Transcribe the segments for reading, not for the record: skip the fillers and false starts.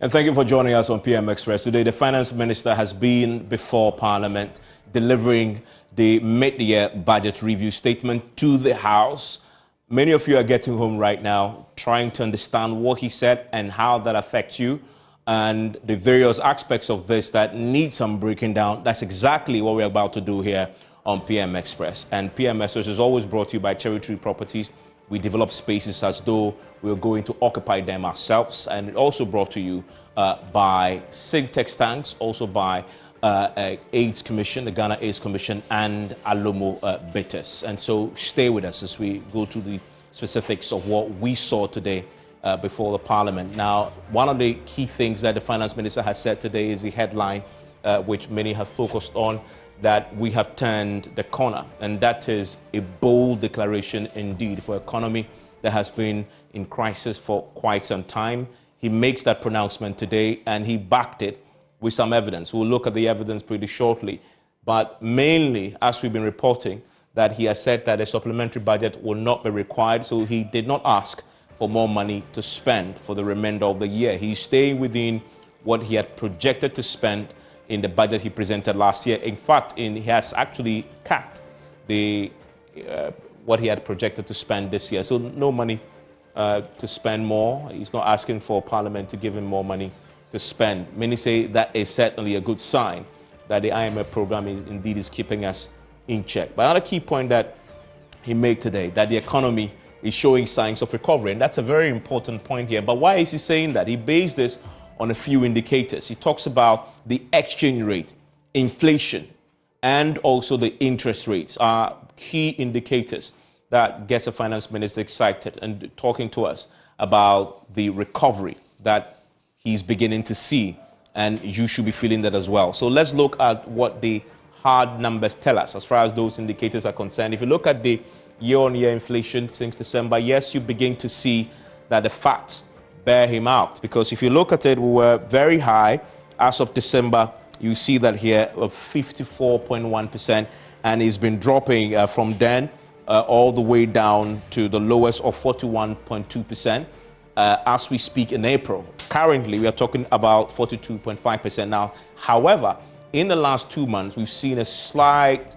And thank you for joining us on PM Express. Today, the Finance Minister has been before Parliament delivering the mid-year budget review statement to the House. Many of you are getting home right now, trying to understand what he said and how that affects you and the various aspects of this that need some breaking down. That's exactly what we're about to do here on PM Express. And PM Express is always brought to you by Cherry Tree Properties. We develop spaces as though we're going to occupy them ourselves, and also brought to you by Syntex Tanks, also by AIDS Commission, the Ghana AIDS Commission, and Alomo Bitters. And so stay with us as we go to the specifics of what we saw today before the Parliament. Now, one of the key things that the Finance Minister has said today is the headline, which many have focused on, that we have turned the corner. And that is a bold declaration indeed for an economy that has been in crisis for quite some time. He makes that pronouncement today and he backed it with some evidence. We'll look at the evidence pretty shortly. But mainly, as we've been reporting, that he has said that a supplementary budget will not be required. So he did not ask for more money to spend for the remainder of the year. He's staying within what he had projected to spend in the budget he presented last year. In fact, he has actually capped what he had projected to spend this year. So no money to spend more. He's not asking for Parliament to give him more money to spend. Many say that is certainly a good sign that the IMF program is keeping us in check. But another key point that he made today, that the economy is showing signs of recovery. And that's a very important point here. But why is he saying that? He based this on a few indicators. He talks about the exchange rate, inflation, and also the interest rates are key indicators that gets the Finance Minister excited and talking to us about the recovery that he's beginning to see, and you should be feeling that as well. So let's look at what the hard numbers tell us as far as those indicators are concerned. If you look at the year-on-year inflation since December, yes, you begin to see that the facts bear him out, because if you look at it, we were very high as of December. You see that here of 54.1%, and it's been dropping from then all the way down to the lowest of 41.2% as we speak in April. Currently, we are talking about 42.5% now. However, in the last 2 months, we've seen a slight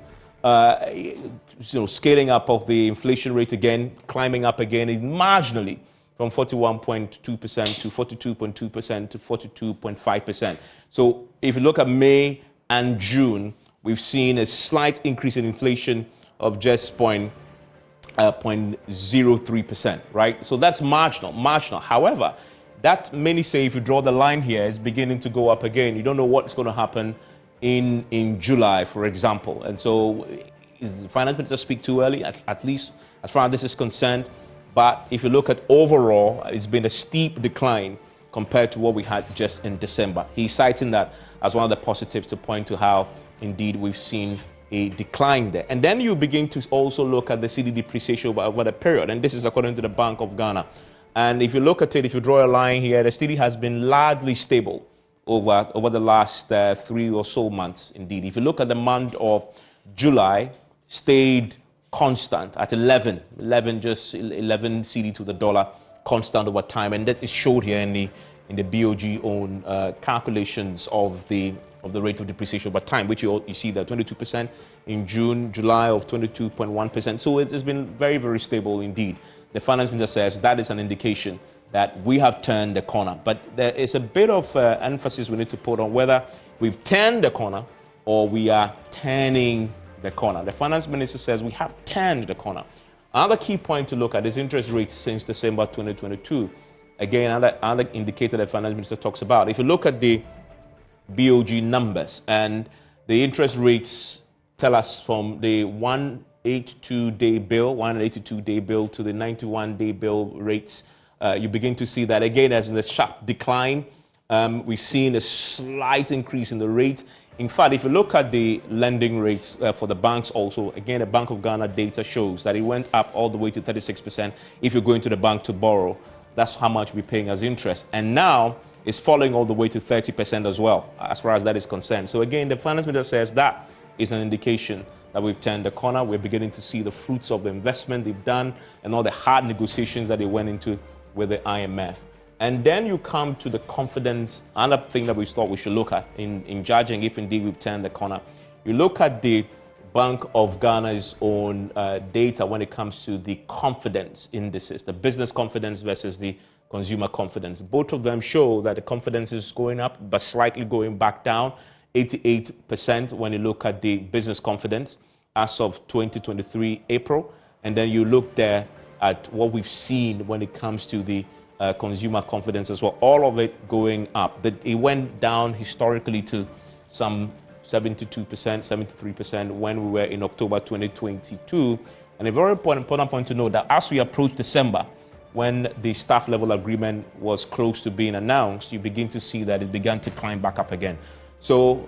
scaling up of the inflation rate again, climbing up again, marginally, from 41.2% to 42.2% to 42.5%. So if you look at May and June, we've seen a slight increase in inflation of just 0.03%, right? So that's marginal. However, that many say if you draw the line here, is beginning to go up again. You don't know what's going to happen in July, for example. And so is the Finance Minister speak too early, at least as far as this is concerned? But if you look at overall, it's been a steep decline compared to what we had just in December. He's citing that as one of the positives to point to how, indeed, we've seen a decline there. And then you begin to also look at the cedi depreciation over the period. And this is according to the Bank of Ghana. And if you look at it, if you draw a line here, the cedi has been largely stable over the last 3 or so months, indeed. If you look at the month of July, stayed constant at 11 cedi to the dollar, constant over time, and that is showed here in the BOG own calculations of the rate of depreciation over time, which you see that 22% in June, July of 22.1%. So it's been very, very stable indeed. The Finance Minister says that is an indication that we have turned the corner, but there is a bit of emphasis we need to put on whether we've turned the corner or we are turning the corner. The Finance Minister says we have turned the corner. Another key point to look at is interest rates since December 2022. Again, another indicator the Finance Minister talks about. If you look at the BOG numbers, and the interest rates tell us from the 182-day bill to the 91-day bill rates, you begin to see that again as in a sharp decline. We've seen a slight increase in the rates. In fact, if you look at the lending rates for the banks also, again, the Bank of Ghana data shows that it went up all the way to 36%. If you're going to the bank to borrow, that's how much we're paying as interest. And now it's falling all the way to 30% as well, as far as that is concerned. So again, the Finance Minister says that is an indication that we've turned the corner. We're beginning to see the fruits of the investment they've done and all the hard negotiations that they went into with the IMF. And then you come to the confidence, another thing that we thought we should look at in judging if indeed we've turned the corner. You look at the Bank of Ghana's own data when it comes to the confidence indices, the business confidence versus the consumer confidence. Both of them show that the confidence is going up, but slightly going back down, 88% when you look at the business confidence as of 2023 April. And then you look there at what we've seen when it comes to the consumer confidence as well, all of it going up. It went down historically to some 72%, 73% when we were in October 2022. And a very important point to note that as we approach December, when the staff level agreement was close to being announced, you begin to see that it began to climb back up again. So,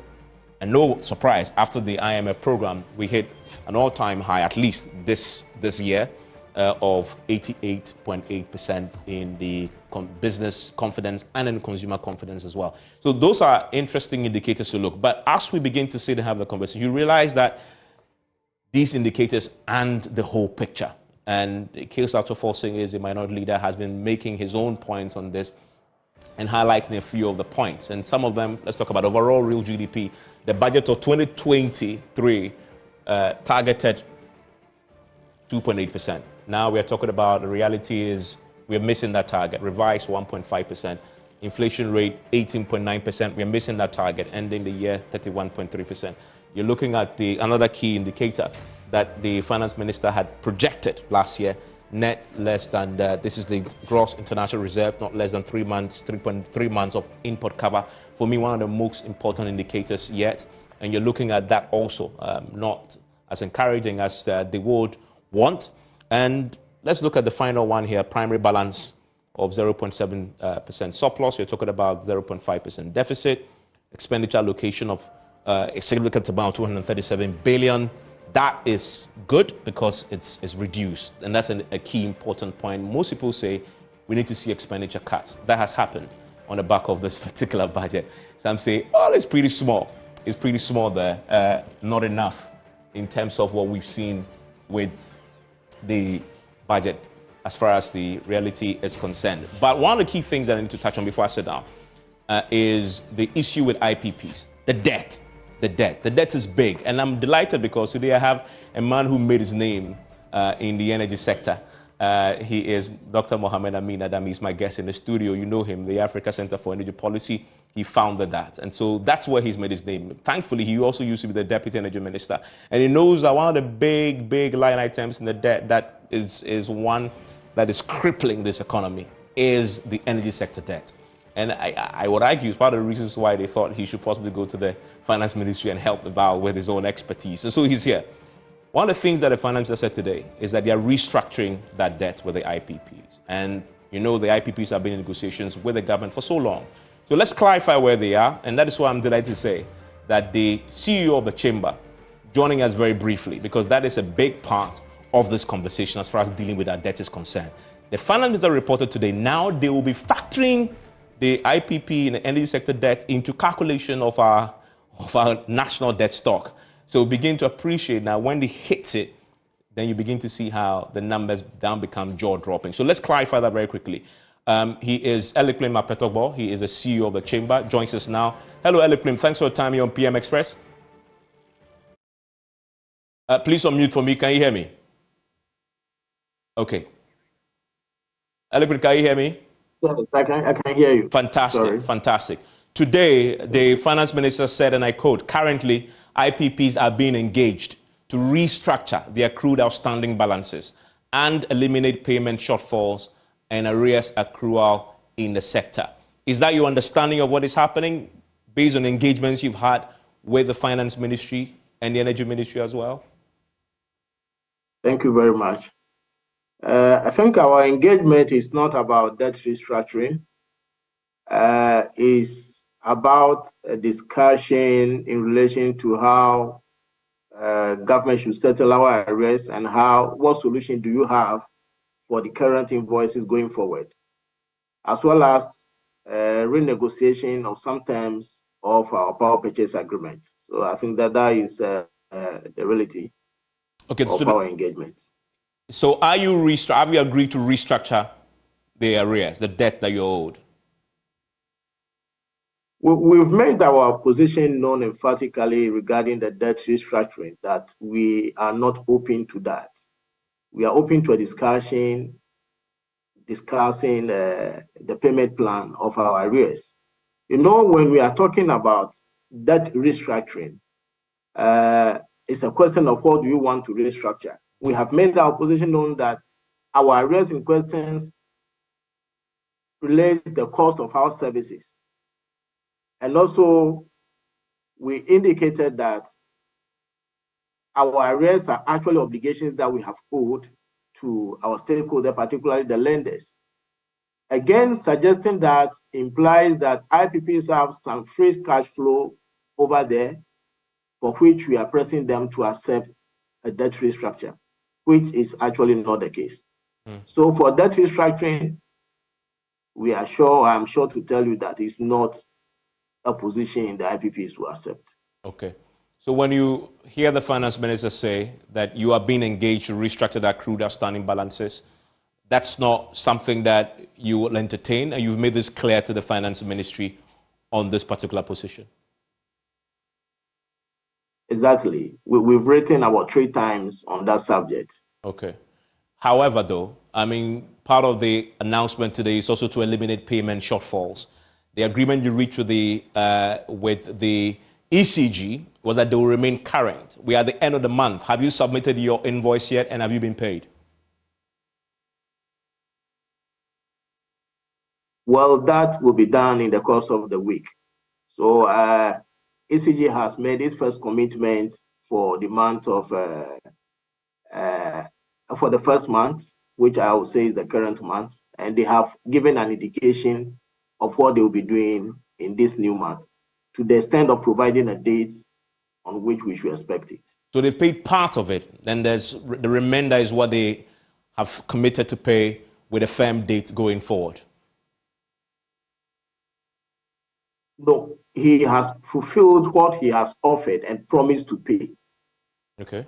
and no surprise, after the IMF program, we hit an all-time high, at least this year, of 88.8% in the business confidence and in consumer confidence as well. So those are interesting indicators to look. But as we begin to sit and have the conversation, you realize that these indicators and the whole picture. And Kales After Forcing is a minority leader, has been making his own points on this and highlighting a few of the points. And some of them, let's talk about overall real GDP. The budget of 2023 targeted 2.8%. Now we are talking about the reality is we're missing that target, revised 1.5%. Inflation rate 18.9%. We're missing that target, ending the year 31.3%. You're looking at another key indicator that the finance minister had projected last year, net less than, this is the gross international reserve, not less than 3 months, 3.3 months of import cover. For me, one of the most important indicators yet. And you're looking at that also, not as encouraging as they would want. And let's look at the final one here, primary balance of 0.7% surplus. We're talking about 0.5% deficit, expenditure allocation of a significant amount, 237 billion. That is good because it's reduced. And that's a key important point. Most people say we need to see expenditure cuts. That has happened on the back of this particular budget. Some say, oh, it's pretty small. It's pretty small there. Not enough in terms of what we've seen with the budget as far as the reality is concerned. But one of the key things that I need to touch on before I sit down is the issue with IPPs, the debt. The debt is big. And I'm delighted because today I have a man who made his name in the energy sector. He is Dr. Mohamed Amin Adam. He's my guest in the studio. You know him, the Africa Center for Energy Policy. He founded that. And so that's where he's made his name. Thankfully, he also used to be the Deputy Energy Minister. And he knows that one of the big line items in the debt that is one that is crippling this economy is the energy sector debt. And I would argue it's part of the reasons why they thought he should possibly go to the finance ministry and help about with his own expertise. And so he's here. One of the things that the finance minister said today is that they are restructuring that debt with the IPPs. And you know the IPPs have been in negotiations with the government for so long. So let's clarify where they are. And that is why I'm delighted to say that the CEO of the chamber joining us very briefly, because that is a big part of this conversation as far as dealing with our debt is concerned. The finance minister reported today, now they will be factoring the IPP and the energy sector debt into calculation of our national debt stock. So begin to appreciate now when they hit it, then you begin to see how the numbers then become jaw-dropping. So let's clarify that very quickly. He is Eliklim Apetogbo. He is the CEO of the chamber. Joins us now. Hello, Eliklim. Thanks for your time here on PM Express. Please unmute for me. Can you hear me? Okay. Eliklim, can you hear me? Yes, I can hear you. Fantastic. Sorry. Fantastic. Today, the finance minister said, and I quote, currently IPPs are being engaged to restructure the accrued outstanding balances and eliminate payment shortfalls and arrears accrual in the sector. Is that your understanding of what is happening based on engagements you've had with the finance ministry and the energy ministry as well? Thank you very much. I think our engagement is not about debt restructuring. It's about a discussion in relation to how government should settle our arrears and what solution do you have for the current invoices going forward, as well as renegotiation of some terms of our power purchase agreement. So I think that is the reality of our engagement. So have you agreed to restructure the arrears, the debt that you're owed? We've made our position known emphatically regarding the debt restructuring, that we are not open to that. We are open to a discussion discussing the payment plan of our arrears. You know, when we are talking about debt restructuring, it's a question of what do you want to restructure. We have made our position known that our arrears in questions relates the cost of our services. And also, we indicated that our arrears are actually obligations that we have owed to our stakeholder, particularly the lenders. Again, suggesting that implies that IPPs have some free cash flow over there, for which we are pressing them to accept a debt restructure, which is actually not the case. So for debt restructuring, I'm sure to tell you that it's not a position the IPPs will accept. Okay. So when you hear the finance minister say that you are being engaged to restructure the accrued outstanding balances, that's not something that you will entertain, and you've made this clear to the finance ministry on this particular position? Exactly. We've written about 3 times on that subject. Okay. However, though, I mean, part of the announcement today is also to eliminate payment shortfalls. The agreement you reached with the ECG was that they will remain current. We are at the end of the month. Have you submitted your invoice yet, and have you been paid? Well, that will be done in the course of the week. So ECG has made its first commitment for the month of for the first month, which I would say is the current month, and they have given an indication of what they will be doing in this new month, to the extent of providing a date on which we should expect it. So they've paid part of it, then there's the remainder is what they have committed to pay with a firm date going forward. No, he has fulfilled what he has offered and promised to pay. Okay.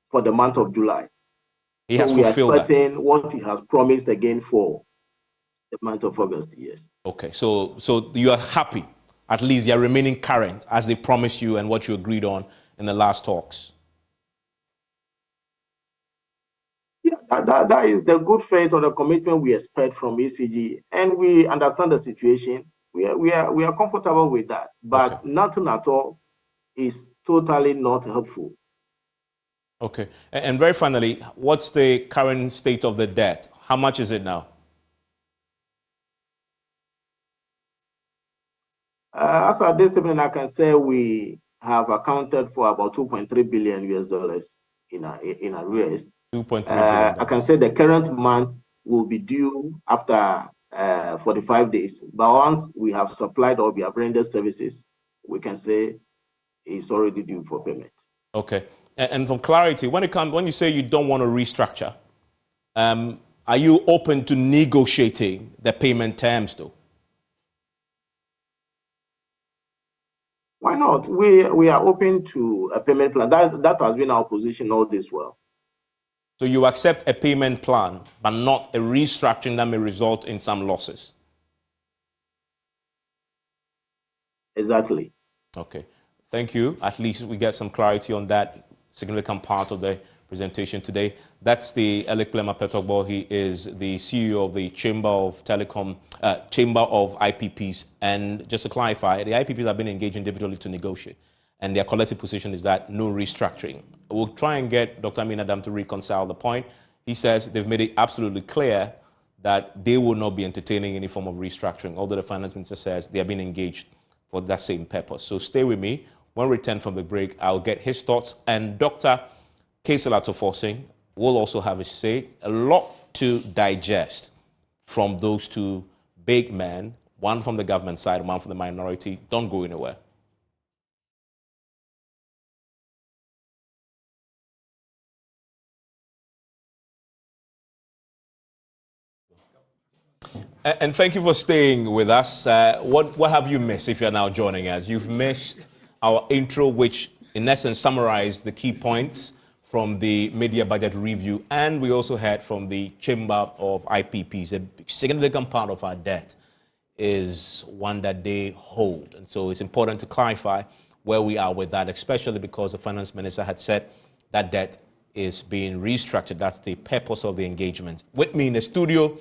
For the month of July. He has fulfilled that. We are expecting what he has promised again for the month of August, yes. Okay, so you are happy. At least they are remaining current as they promised you and what you agreed on in the last talks. Yeah, that is the good faith or the commitment we expect from ECG, and we understand the situation. We are comfortable with that, but okay. Nothing at all is totally not helpful. Okay, and very finally, what's the current state of the debt? How much is it now? As at this evening, I can say we have accounted for about 2.3 billion US dollars in arrears. 2.3 billion. I can say the current month will be due after 45 days. But once we have supplied or we have rendered services, we can say it's already due for payment. Okay. And for clarity, when you say you don't want to restructure, are you open to negotiating the payment terms, though? Why not? We are open to a payment plan. That has been our position all this while. So you accept a payment plan, but not a restructuring that may result in some losses? Exactly. Okay. Thank you. At least we get some clarity on that significant part of the presentation today. That's the Elikplema Petogbo. He is the CEO of the Chamber of IPPs. And just to clarify, the IPPs have been engaged individually to negotiate. And their collective position is that no restructuring. We'll try and get Dr. Amin Adam to reconcile the point. He says they've made it absolutely clear that they will not be entertaining any form of restructuring, although the finance minister says they have been engaged for that same purpose. So stay with me. When we return from the break, I'll get his thoughts. And Dr. Kaisel Atofosing will also have a say. A lot to digest from those two big men, one from the government side, one from the minority. Don't go anywhere. And thank you for staying with us. What have you missed if you're now joining us? You've missed our intro, which in essence summarized the key points from the media budget review. And we also heard from the Chamber of IPPs, a significant part of our debt is one that they hold. And so it's important to clarify where we are with that, especially because the finance minister had said that debt is being restructured. That's the purpose of the engagement. With me in the studio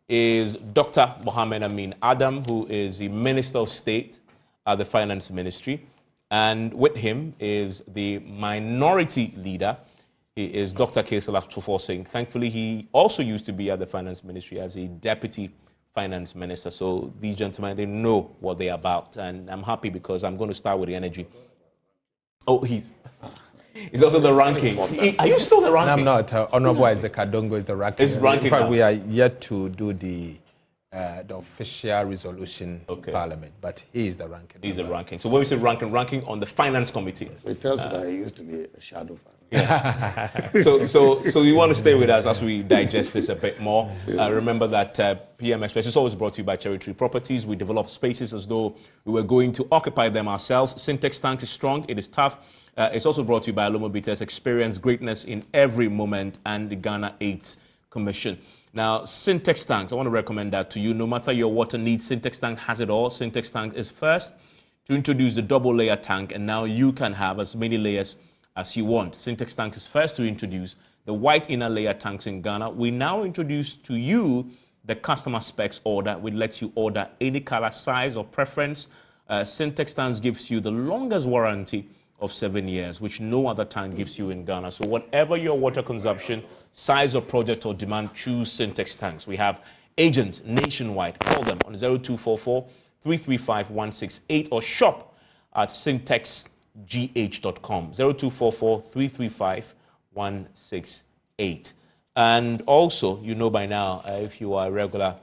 is Dr. Mohammed Amin Adam, who is the Minister of State at the Finance Ministry. And with him is the Minority Leader. He is Dr. Kaisalaf Tufosing. Thankfully, he also used to be at the Finance Ministry as a Deputy Finance Minister. So these gentlemen, they know what they're about. And I'm happy because I'm going to start with the energy. Oh, he's also the ranking. Are you still the ranking? No, I'm not. Honorable Isaac Adongo is the ranking. It's ranking. In fact, now. we are yet to do the official resolution in Parliament, but he is the ranking. He's the ranking. So when we say ranking on the Finance Committee. It tells you that he used to be a shadow fan. Yeah. so you want to stay with us as we digest this a bit more. Remember that PM Express is always brought to you by Cherry Tree Properties. We develop spaces as though we were going to occupy them ourselves. Syntex Tank is strong. It is tough. It's also brought to you by Alomo Bitters. Experience greatness in every moment, and the Ghana AIDS Commission. Now, Syntex Tanks, I want to recommend that to you. No matter your water needs, Syntex Tank has it all. Syntex Tank is first to introduce the double layer tank, and now you can have as many layers as you want. Syntex Tank is first to introduce the white inner layer tanks in Ghana. We now introduce to you the customer specs order, which lets you order any color, size, or preference. Syntex Tanks gives you the longest warranty of 7 years, which no other tank gives you in Ghana. So whatever your water consumption, size of project or demand, choose Syntex Tanks. We have agents nationwide. Call them on 0244 335 168 or shop at syntexgh.com. 0244 335 168. And also, you know by now, if you are a regular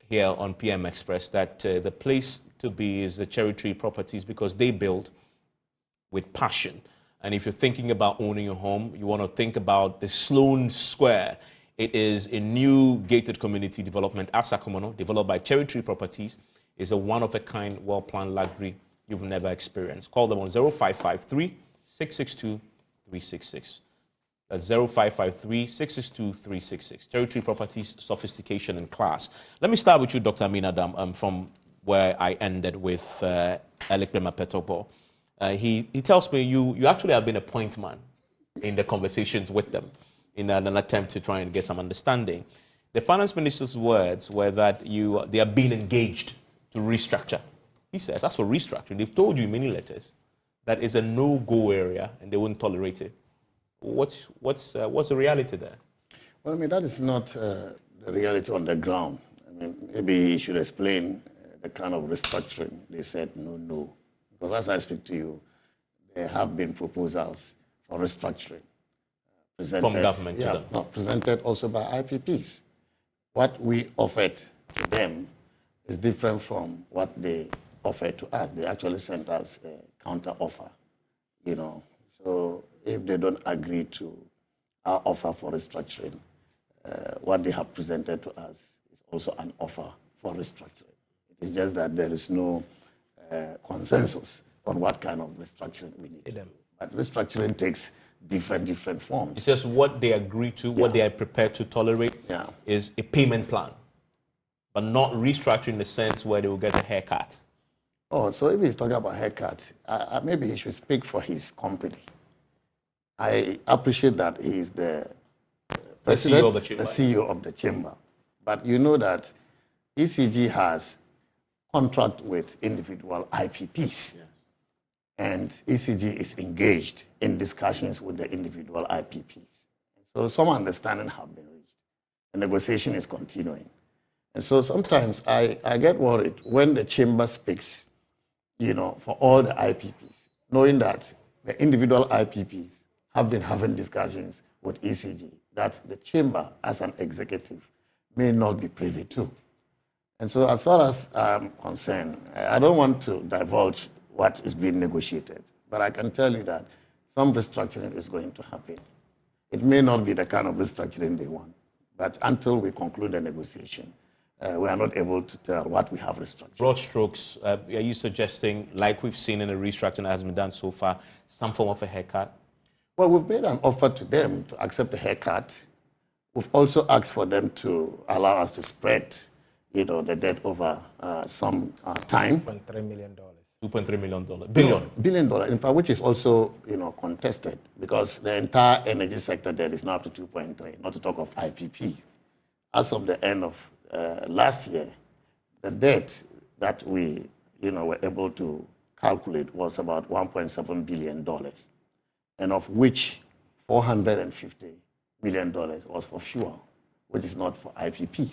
here on PM Express, that the place to be is the Cherry Tree Properties, because they build with passion. And if you're thinking about owning a home, you want to think about the Sloan Square. It is a new gated community development at Sakomono, developed by Cherry Tree Properties. It's a one-of-a-kind, well-planned luxury you've never experienced. Call them on 0553 662 366. That's 0553 662 366. Cherry Tree Properties, sophistication and class. Let me start with you, Dr. Amin Adam, from where I ended with Elikpema Petobo. He tells me you actually have been a point man in the conversations with them in an attempt to try and get some understanding. The finance minister's words were that they are being engaged to restructure. He says, as for restructuring, they've told you in many letters that it's a no-go area and they won't tolerate it. What's the reality there? Well, I mean, that is not the reality on the ground. I mean, maybe he should explain the kind of restructuring. They said no. Because as I speak to you, there have been proposals for restructuring. From government to them? No, presented also by IPPs. What we offered to them is different from what they offered to us. They actually sent us a counter offer, So if they don't agree to our offer for restructuring, what they have presented to us is also an offer for restructuring. It is just that there is no consensus on what kind of restructuring we need. But restructuring takes different forms. It says what they agree to, what they are prepared to tolerate is a payment plan, but not restructuring in the sense where they will get a haircut. Oh, so if he's talking about haircut, maybe he should speak for his company. I appreciate that he is the president, the CEO of the chamber. But you know that ECG has contract with individual IPPs. And ECG is engaged in discussions with the individual IPPs. So some understanding have been reached. The negotiation is continuing. And so sometimes I get worried when the chamber speaks, for all the IPPs, knowing that the individual IPPs have been having discussions with ECG, that the chamber as an executive may not be privy to. And so as far as I'm concerned, I don't want to divulge what is being negotiated, but I can tell you that some restructuring is going to happen. It may not be the kind of restructuring they want, but until we conclude the negotiation, we are not able to tell what we have restructured. Broad strokes, are you suggesting, like we've seen in the restructuring that has been done so far, some form of a haircut? Well, we've made an offer to them to accept the haircut. We've also asked for them to allow us to spread, the debt over some time. $2.3 million. $2.3 million. Billion dollar, in fact, which is also, contested because the entire energy sector debt is now up to 2.3, not to talk of IPP. As of the end of last year, the debt that we, were able to calculate was about $1.7 billion, and of which $450 million was for fuel, which is not for IPPs.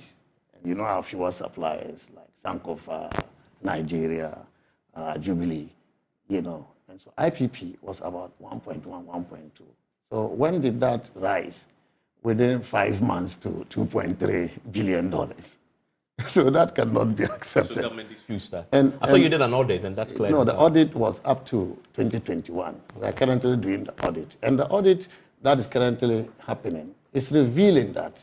And our fuel suppliers like Sankofa, Nigeria, Jubilee, and so IPP was about 1.1, 1.2. So when did that rise? Within 5 months to $2.3 billion. So that cannot be accepted. So government disputes that. And I thought you did an audit, and that's clear. No, the audit was up to 2021. We are currently doing the audit. And the audit that is currently happening is revealing that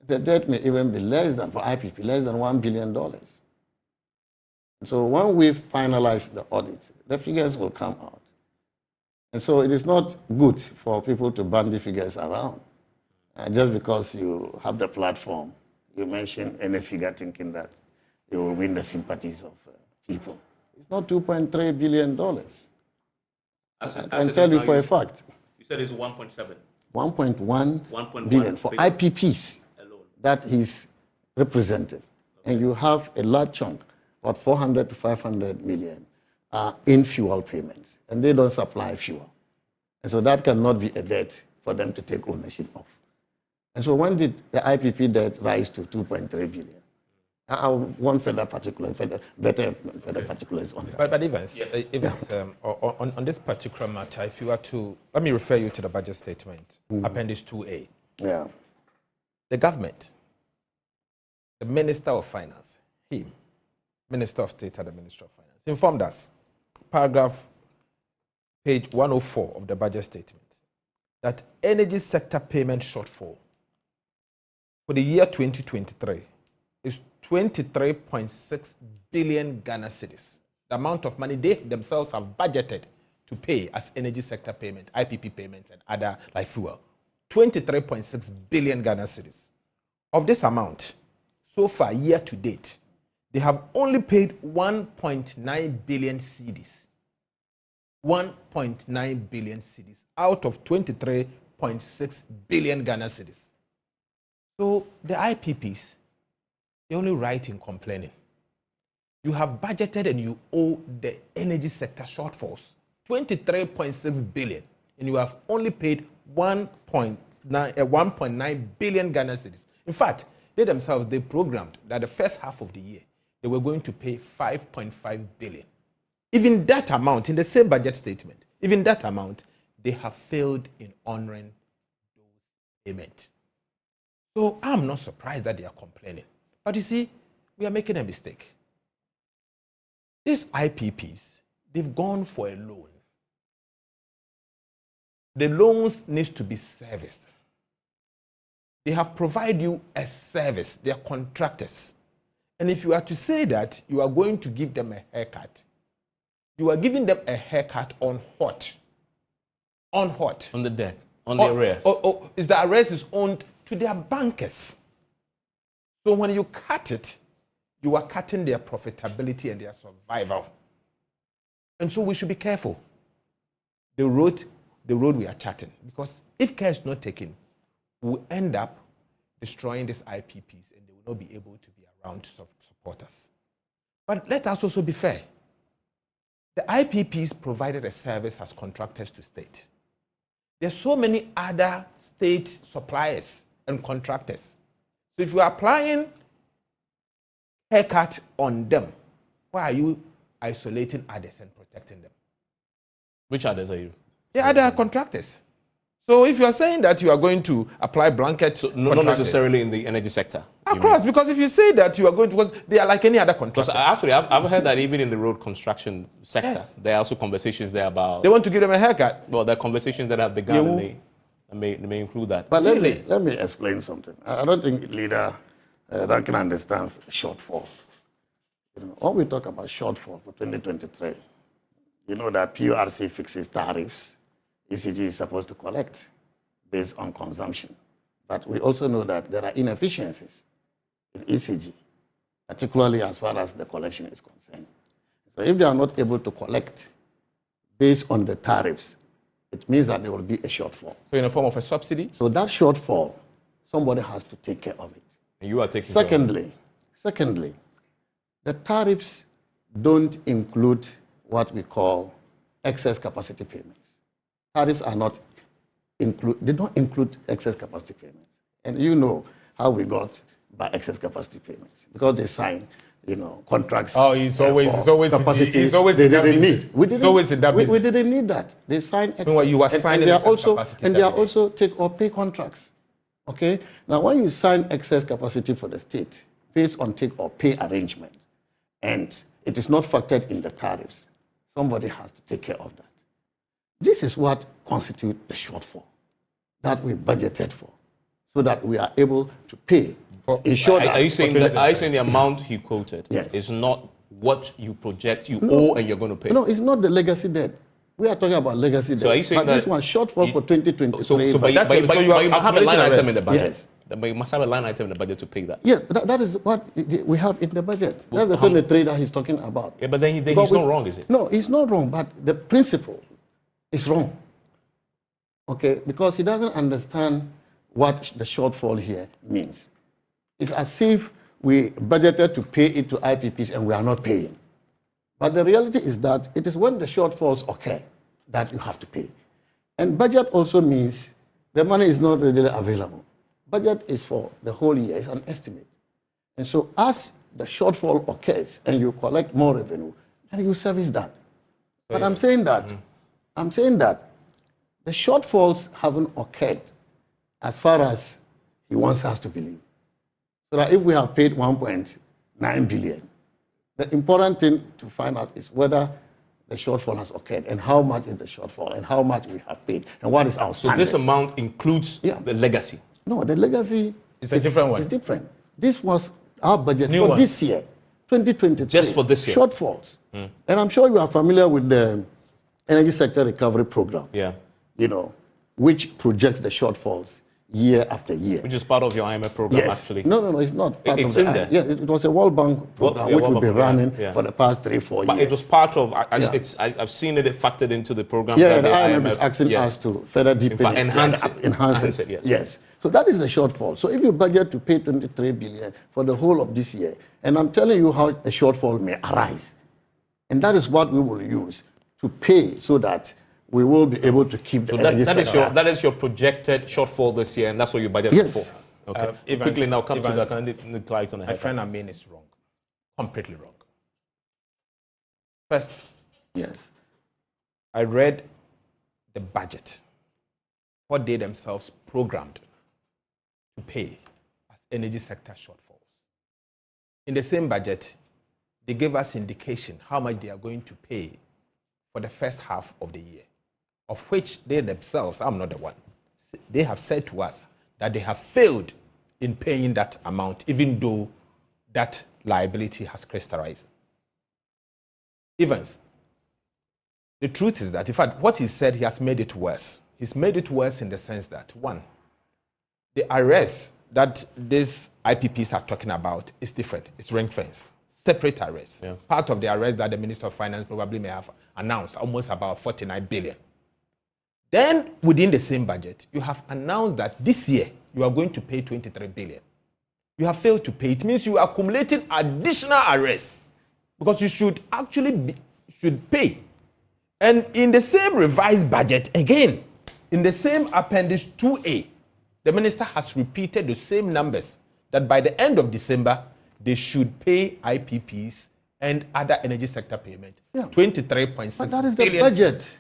the debt may even be less than, for IPP, less than $1 billion. So when we finalize the audit, the figures will come out. And so it is not good for people to bandy figures around. Just because you have the platform, you mention any figure thinking that you will win the sympathies of people. It's not $2.3 billion. I can tell you for a fact. You said it's 1.7. 1.1 billion for IPPs alone. That is represented. Okay. And you have a large chunk, about 400 to 500 million, in fuel payments. And they don't supply fuel. And so that cannot be a debt for them to take ownership of. And so when did the IPP debt rise to 2.3 billion? I want better particulars on that. But Evans, yes. Evans on this particular matter, if you were to, let me refer you to the budget statement, Appendix 2A. Yeah. The government, the Minister of Finance, him, Minister of State at the Ministry of Finance, informed us, paragraph, page 104 of the budget statement, that energy sector payment shortfall for the year 2023 is 23.6 billion Ghana cedis. The amount of money they themselves have budgeted to pay as energy sector payment, IPP payments, and other like fuel. 23.6 billion Ghana cedis. Of this amount, so far, year to date, they have only paid 1.9 billion cedis. 1.9 billion cedis out of 23.6 billion Ghana cedis. So the IPPs, they only write in complaining. You have budgeted and you owe the energy sector shortfalls 23.6 billion, and you have only paid 1.9 billion Ghana cedis. In fact, they themselves, they programmed that the first half of the year, they were going to pay 5.5 billion. Even that amount, in the same budget statement, even that amount, they have failed in honoring those payments. So I'm not surprised that they are complaining. But you see, we are making a mistake. These IPPs, they've gone for a loan. The loans need to be serviced. They have provided you a service. They are contractors. And if you are to say that you are going to give them a haircut, you are giving them a haircut on what? On what? On the debt, on the arrears. Is the arrears is owned to their bankers. So when you cut it, you are cutting their profitability and their survival. And so we should be careful. The road we are charting, because if care is not taken, we'll end up destroying these IPPs and they will not be able to be around to support us. But let us also be fair. The IPPs provided a service as contractors to state. There's so many other state suppliers and contractors. So if you are applying haircut on them, why are you isolating others and protecting them? Which others are you? The other contractors. So if you are saying that you are going to apply blanket, so not necessarily in the energy sector. Across, because if you say that you are going to, because they are like any other contractor. Because actually, I've heard that even in the road construction sector, yes, there are also conversations there about. They want to give them a haircut. Well, there are conversations that have begun and they may include that. But let me explain something. I don't think leader Duncan understands shortfall. When we talk about shortfall for 2023, you know that PURC fixes tariffs. ECG is supposed to collect based on consumption. But we also know that there are inefficiencies in ECG. particularly as far as the collection is concerned. So if they are not able to collect based on the tariffs, it means that there will be a shortfall. So in the form of a subsidy? So that shortfall, somebody has to take care of it. And you are taking Secondly, the tariffs don't include what we call excess capacity payments. Tariffs are not they don't include excess capacity payments. And you know how we got by excess capacity payments, because they sign, contracts. Oh, it's always capacity. It's always they in that didn't business. need. We didn't. Always in that we business. didn't need that. They sign excess. Meanwhile, you are signing and they are excess also capacity and they are every day. also take or pay contracts. Okay. Now, when you sign excess capacity for the state based on take or pay arrangement, and it is not factored in the tariffs, somebody has to take care of that. This is what constitutes the shortfall that we budgeted for, so that we are able to pay. Are you saying the amount he quoted is not what you project you owe and you're going to pay? No, it's not the legacy debt. We are talking about legacy debt. So are you saying but this one shortfall for 2023. But you have a line item in the budget. Yes. But you must have a line item in the budget to pay that. Yeah, that is what we have in the budget. That's the 23 that he's talking about. Yeah, but then he's not wrong, is it? No, it's not wrong, but the principle is wrong. Okay, because he doesn't understand what the shortfall here means. It's as if we budgeted to pay it to IPPs and we are not paying. But the reality is that it is when the shortfalls occur that you have to pay. And budget also means the money is not readily available. Budget is for the whole year, it's an estimate. And so as the shortfall occurs and you collect more revenue, then you service that. But I'm saying that the shortfalls haven't occurred as far as he wants us to believe. So that if we have paid 1.9 billion, the important thing to find out is whether the shortfall has occurred and how much is the shortfall and how much we have paid and what is our standard. So this amount includes the legacy? No, the legacy is a different one. It's different. This was our budget for this year, 2023. Just for this year? Shortfalls. And I'm sure you are familiar with the Energy Sector Recovery Program. Yeah. Which projects the shortfalls year after year. Which is part of your IMF program, actually. No, it's not part it's of in there. Yes, it was a World Bank program which we've been running for the past 3-4 years. But it was part of, I've seen it factored into the program. Yeah, the IMF is asking us to further deepen it. Enhance it. Yes. So that is the shortfall. So if you budget to pay 23 billion for the whole of this year, and I'm telling you how a shortfall may arise, and that is what we will use to pay so that we will be able to keep the energy sector. That is your projected shortfall this year, and that's what you budgeted for. Okay. Quickly now, come to that. I need to light on the head. My friend Amin is wrong. Completely wrong. First, I read the budget, what they themselves programmed to pay as energy sector shortfalls. In the same budget, they gave us indication how much they are going to pay for the first half of the year, of which they themselves, I'm not the one, they have said to us that they have failed in paying that amount, even though that liability has crystallized. Evans, the truth is that, in fact, what he said, he has made it worse. He's made it worse in the sense that, one, the arrest that these IPPs are talking about is different. It's ring fence, separate arrest. Yeah. Part of the arrest that the Minister of Finance probably may have announced, almost about 49 billion. Then, within the same budget, you have announced that this year, you are going to pay 23 billion. You have failed to pay. It means you are accumulating additional arrests because you should actually pay. And in the same revised budget, again, in the same Appendix 2A, the minister has repeated the same numbers that by the end of December, they should pay IPPs and other energy sector payment. 23.6 But that is the budget.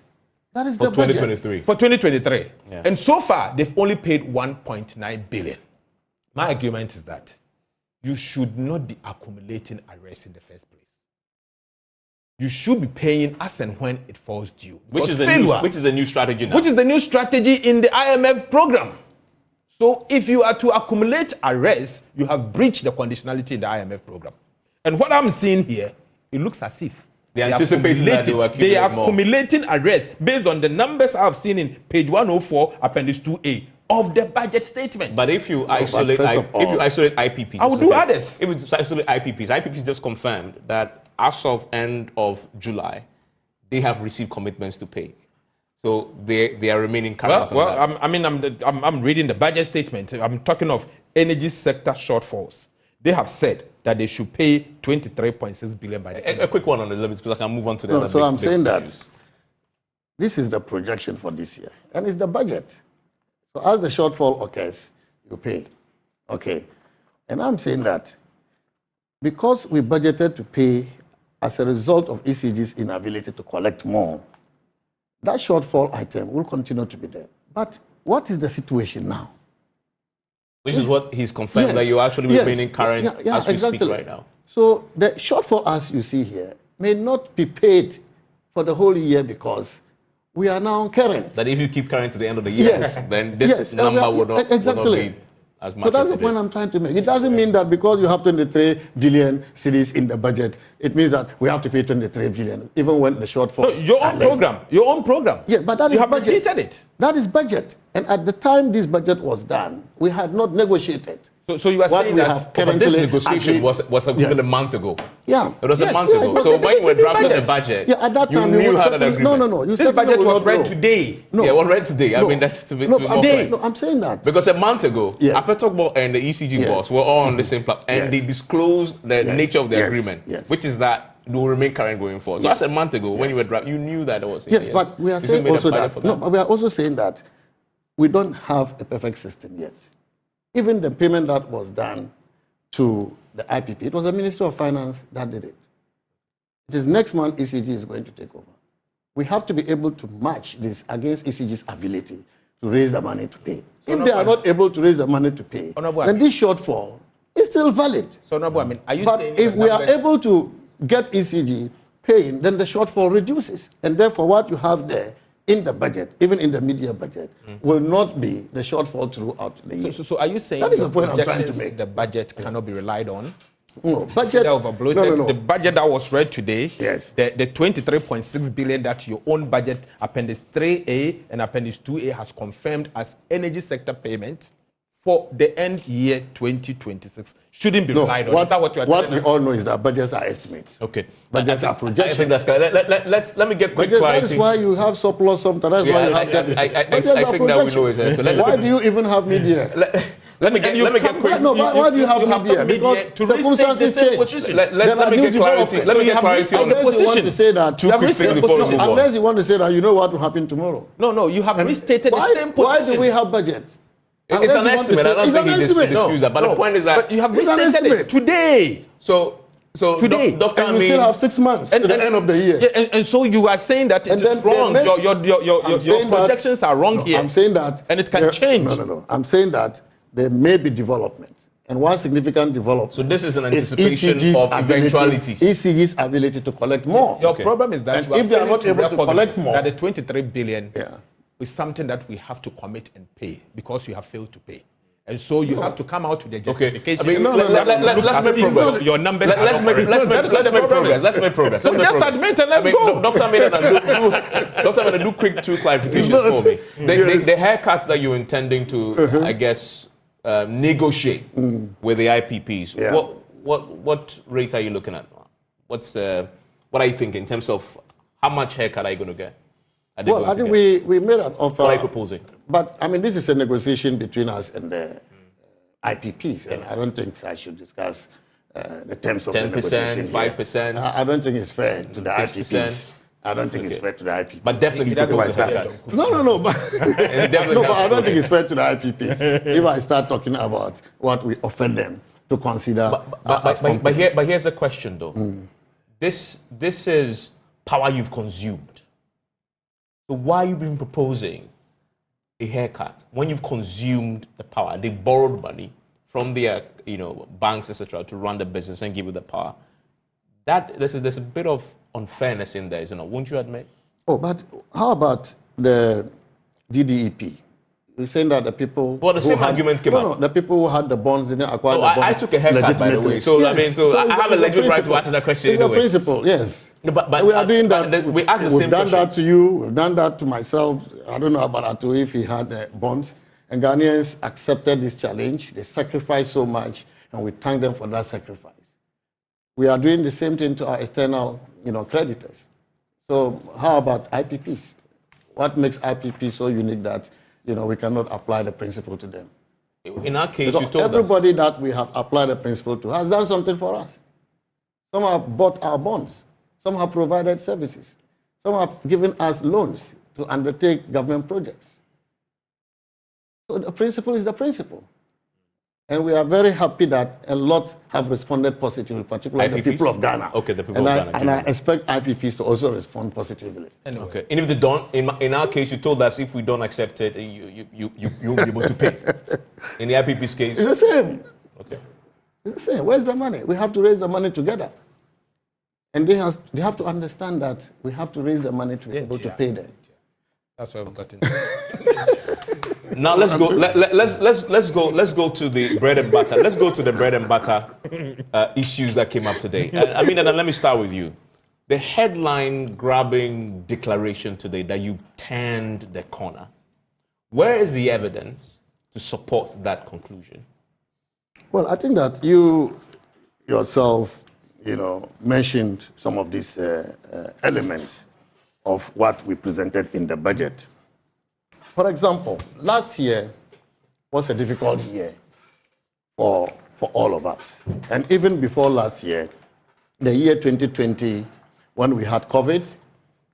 That is for the 2023. For 2023. Yeah. And so far, they've only paid 1.9 billion. My argument is that you should not be accumulating arrests in the first place. You should be paying as and when it falls due. Which is a new strategy now. Which is the new strategy in the IMF program. So if you are to accumulate arrests, you have breached the conditionality in the IMF program. And what I'm seeing here, it looks as if they are accumulating arrests based on the numbers I've seen in page 104, Appendix 2A, of the budget statement. But if you isolate IPPs, I will do others. If you isolate IPPs just confirmed that as of end of July, they have received commitments to pay. So they are remaining current. I'm reading the budget statement. I'm talking of energy sector shortfalls. They have said that they should pay 23.6 billion by the end. A quick one on the limits because I can move on to the other. So I'm saying that this is the projection for this year, and it's the budget. So as the shortfall occurs, you pay. Okay. And I'm saying that because we budgeted to pay as a result of ECG's inability to collect more, that shortfall item will continue to be there. But what is the situation now? Which is what he's confirmed, that you're actually remaining current as we speak right now. So the shortfall, as you see here, may not be paid for the whole year because we are now current. That if you keep current to the end of the year, then this number would not be as much. So that's the point I'm trying to make. It doesn't mean that because you have 23 billion cedis in the budget, it means that we have to pay 23 billion, even when the shortfall. No, your own program. Yeah, but that you is have budget. repeated it. That is budget. And at the time this budget was done, we had not negotiated. So you are saying that but this negotiation was even a month ago. Yeah. It was a month ago. So when you were drafting the budget, at that time, you knew how that agreement. No. This budget was read today. No. Yeah, it was read today. I mean, that's to be more fair. No, I'm saying that. Because a month ago, Apetokbo and the ECG boss were all on the same platform, and they disclosed the nature of the agreement, which is that they will remain current going forward. So that's a month ago when you were drafting, you knew that it was. Yes, but we are saying also that. No, but we are also saying that we don't have a perfect system yet. Even the payment that was done to the IPP, it was the Minister of Finance that did it. It is next month ECG is going to take over. We have to be able to match this against ECG's ability to raise the money to pay. If they are not able to raise the money to pay, then this shortfall is still valid. So, are you but saying if we are able to get ECG paying, then the shortfall reduces. And therefore, what you have there in the budget, even in the media budget, will not be the shortfall throughout the year. So are you saying that is the point I'm trying to make? The budget cannot be relied on? No, budget. No. The budget that was read today, the 23.6 billion that your own budget, Appendix 3A and Appendix 2A has confirmed as energy sector payment for the end year 2026 shouldn't be relied on. Is that what you are telling us? What we all know is that budgets are estimates. Okay. Budgets are projections. I think that's correct. Let me get quick clarity. That is why you have surplus sometimes. That's why you have deficit. I think that we know it. So why do you even have media? Let me get quick. No, why do you have media? Because circumstances change. Let me get clarity. Let me get clarity on the position. To say that two quick things before we move on. Unless you want to say that you know what will happen tomorrow. No, you have restated the same position. Why do we have budget? It's an estimate. I don't think he disputes that. But the point is that but you have restated it today. So today, Dr. And we still have 6 months to the end of the year. Yeah, and so you are saying that it is wrong. Your projections are wrong here. I'm saying that. And it can change. No. I'm saying that there may be development. And one significant development. So this is an anticipation of eventualities. ECG's ability to collect more. Your problem is that if they are not able to collect more, that the 23 billion is something that we have to commit and pay because you have failed to pay. And so you have to come out with a justification. Okay. I mean, let's make progress. Your numbers. Let's make progress. So just admit and let's go. Dr. Mena, do quick two clarifications for me. The haircuts that you're intending to, I guess, negotiate with the IPPs. Yeah. What rate are you looking at? What are you thinking in terms of how much haircut are you going to get? Well, I think we made an offer. What are you proposing? But, I mean, this is a negotiation between us and the IPPs, and I don't think I should discuss the terms of 10%, the negotiation. 5%? I don't think it's fair to the 6%. IPPs. I don't think it's fair to the IPPs. But definitely propose a haircut. No. But I don't think it's fair to the IPPs if I start talking about what we offer them to consider. But here's the question, though. This is power you've consumed. So why are you even proposing a haircut when you've consumed the power? They borrowed money from their banks, etc., to run the business and give you the power. There's a bit of unfairness in there, won't you admit? Oh, but how about the DDEP? You're saying that the people... Well, the same argument came up. No, the people who had the bonds didn't acquire the bonds. I took a haircut, by the way. So, yes. I have a legitimate right to answer that question anyway. It's a principle, yes. No, but we are doing that. We asked the same questions. We've done questions. that to you. We've done that to myself. I don't know about Atu if he had bonds. And Ghanaians accepted this challenge. They sacrificed so much, and we thank them for that sacrifice. We are doing the same thing to our external, creditors. So how about IPPs? What makes IPP so unique that, we cannot apply the principle to them? In our case, because you told everybody that we have applied the principle to has done something for us. Some have bought our bonds. Some have provided services. Some have given us loans to undertake government projects. So the principle is the principle. And we are very happy that a lot have responded positively, particularly IPPs? the people of Ghana. Okay, the people of Ghana. And I expect IPPs to also respond positively. Anyway. Okay. And if they don't, in our case, you told us if we don't accept it, you won't be able to pay. In the IPP's case? It's the same. Okay. It's the same. Where's the money? We have to raise the money together. And they have to understand that we have to raise the money to be able to pay them. That's why we've got in. Now let's go. Let's go to the bread and butter. Let's go to the bread and butter issues that came up today. I mean, and let me start with you. The headline-grabbing declaration today that you turned the corner. Where is the evidence to support that conclusion? Well, I think that you yourself, mentioned some of these elements of what we presented in the budget. For example, last year was a difficult year for all of us. And even before last year, the year 2020, when we had COVID,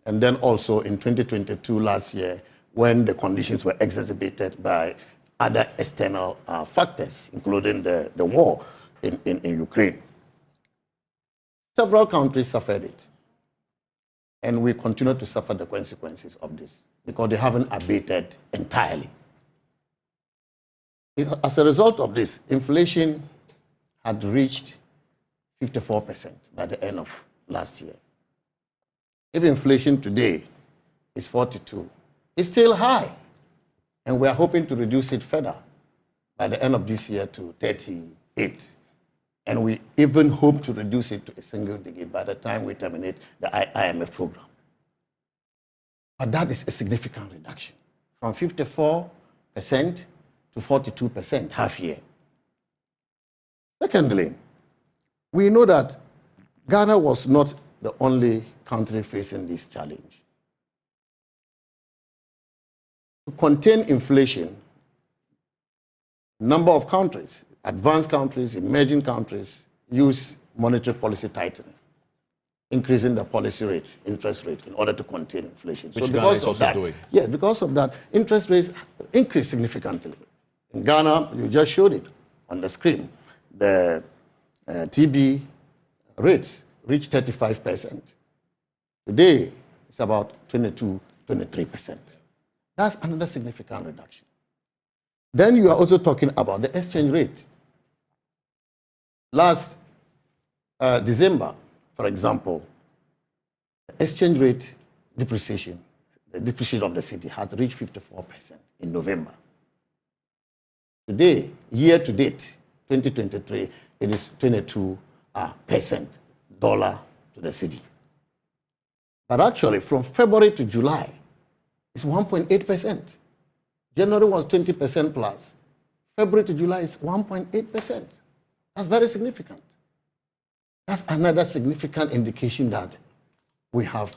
and then also in 2022 last year, when the conditions were exacerbated by other external factors, including the war in Ukraine. Several countries suffered it. And we continue to suffer the consequences of this because they haven't abated entirely. As a result of this, inflation had reached 54% by the end of last year. If inflation today is 42%, it's still high. And we are hoping to reduce it further by the end of this year to 38%. And we even hope to reduce it to a single digit by the time we terminate the IMF program. But that is a significant reduction from 54% to 42% half year. Secondly, we know that Ghana was not the only country facing this challenge. To contain inflation, a number of countries, advanced countries, emerging countries, use monetary policy tightening, increasing the policy rate, interest rate, in order to contain inflation. Which Ghana is also doing. Yes, because of that, interest rates increased significantly. In Ghana, you just showed it on the screen. The TB rates reached 35%. Today, it's about 22, 23%. That's another significant reduction. Then you are also talking about the exchange rate. Last December, for example, the exchange rate depreciation, the depreciation of the city had reached 54% in November. Today, year to date, 2023, it is 22% dollar to the city. But actually, from February to July, it's 1.8%. January was 20% plus. February to July is 1.8%. That's very significant. That's another significant indication that we have,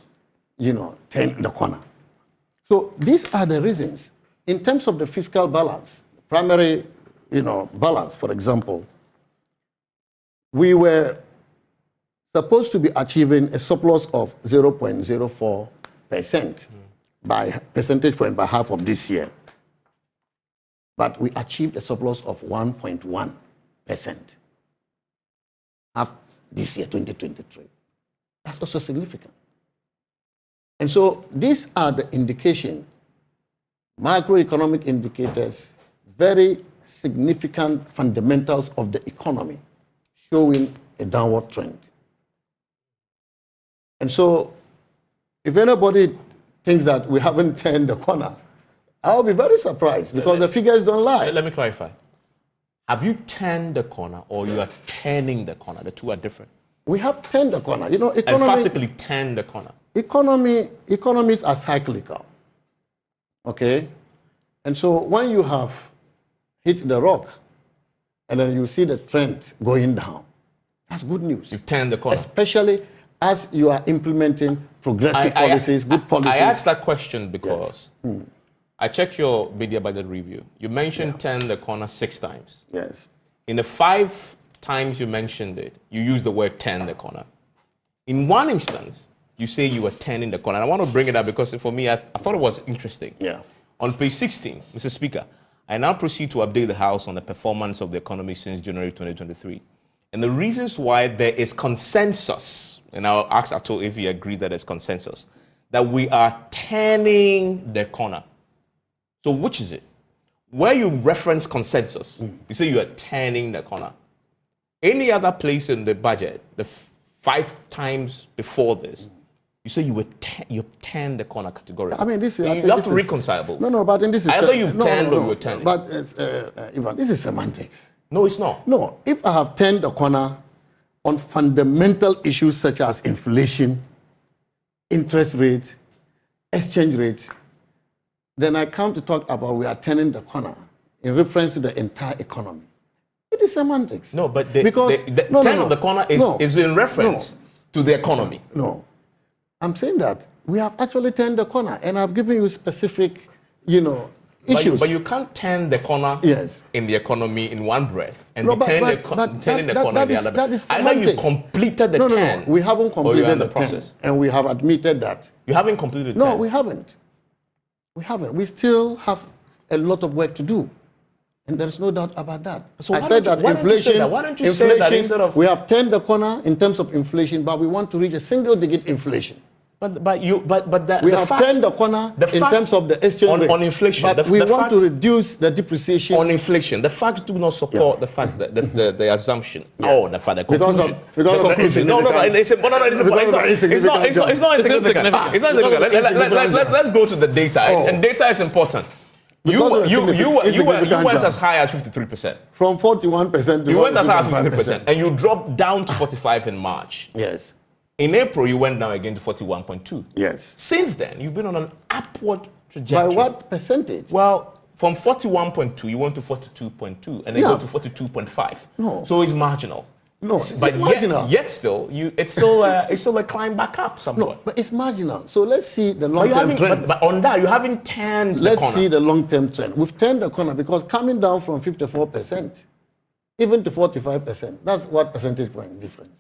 turned the corner. So these are the reasons. In terms of the fiscal balance, primary, balance, for example, we were supposed to be achieving a surplus of 0.04% by percentage point by half of this year. But we achieved a surplus of 1.1% half this year, 2023. That's also significant. And so these are the indications, macroeconomic indicators, very significant fundamentals of the economy showing a downward trend. And so if anybody thinks that we haven't turned the corner, I'll be very surprised because the figures don't lie. Let me clarify. Have you turned the corner or you are turning the corner? The two are different. We have turned the corner. Emphatically turned the corner. Economies are cyclical. Okay? And so when you have hit the rock, and then you see the trend going down. That's good news. You've turned the corner. Especially as you are implementing progressive policies, good policies. I asked that question because I checked your media budget review. You mentioned turn the corner 6 times. Yes. In the 5 times you mentioned it, you used the word turn the corner. In one instance, you say you were turning the corner. And I want to bring it up because for me, I thought it was interesting. Yeah. On page 16, Mr. Speaker, I now proceed to update the House on the performance of the economy since January 2023. And the reasons why there is consensus, and I'll ask Ato if he agrees that there's consensus, that we are turning the corner. So which is it? Where you reference consensus, you say you are turning the corner. Any other place in the budget, the 5 times before this, you say you've turned the corner category. I mean, this is... You have to reconcile both. No, but in this is... Either you've turned or you're turning. But, Ivan, this is semantics. No, it's not. No, if I have turned the corner on fundamental issues such as inflation, interest rate, exchange rate, then I come to talk about we are turning the corner in reference to the entire economy. It is semantics. No, but the turn of the corner is in reference to the economy. No. I'm saying that we have actually turned the corner, and I've given you specific, issues. But you can't turn the corner in the economy in one breath and turning the corner in the other breath. Either you've completed the turn. No, we haven't completed the process. And we have admitted that. You haven't completed the turn? No, we haven't. We haven't. We still have a lot of work to do. And there's no doubt about that. So I said that inflation. Why don't you say that instead of... We have turned the corner in terms of inflation, but we want to reach a single-digit inflation. We have turned the corner in terms of the exchange rate. On inflation. But we want to reduce the depreciation. On inflation. The facts do not support the fact that the assumption. Oh, the fact, the conclusion. Because of the conclusion. It's not insignificant. It's not insignificant. Let's go to the data. And data is important. You went as high as 53%. From 41% to... You went as high as 53%. And you dropped down to 45% in March. Yes. In April, you went down again to 41.2. Yes. Since then, you've been on an upward trajectory. By what percentage? Well, from 41.2, you went to 42.2, and then go to 42.5. No. So it's marginal. No, but it's marginal. Yet still, it's still a climb back up somewhat. No, but it's marginal. So let's see the long-term trend. But on that, you haven't turned the corner. Let's see the long-term trend. We've turned the corner because coming down from 54%, even to 45%, that's what percentage point difference.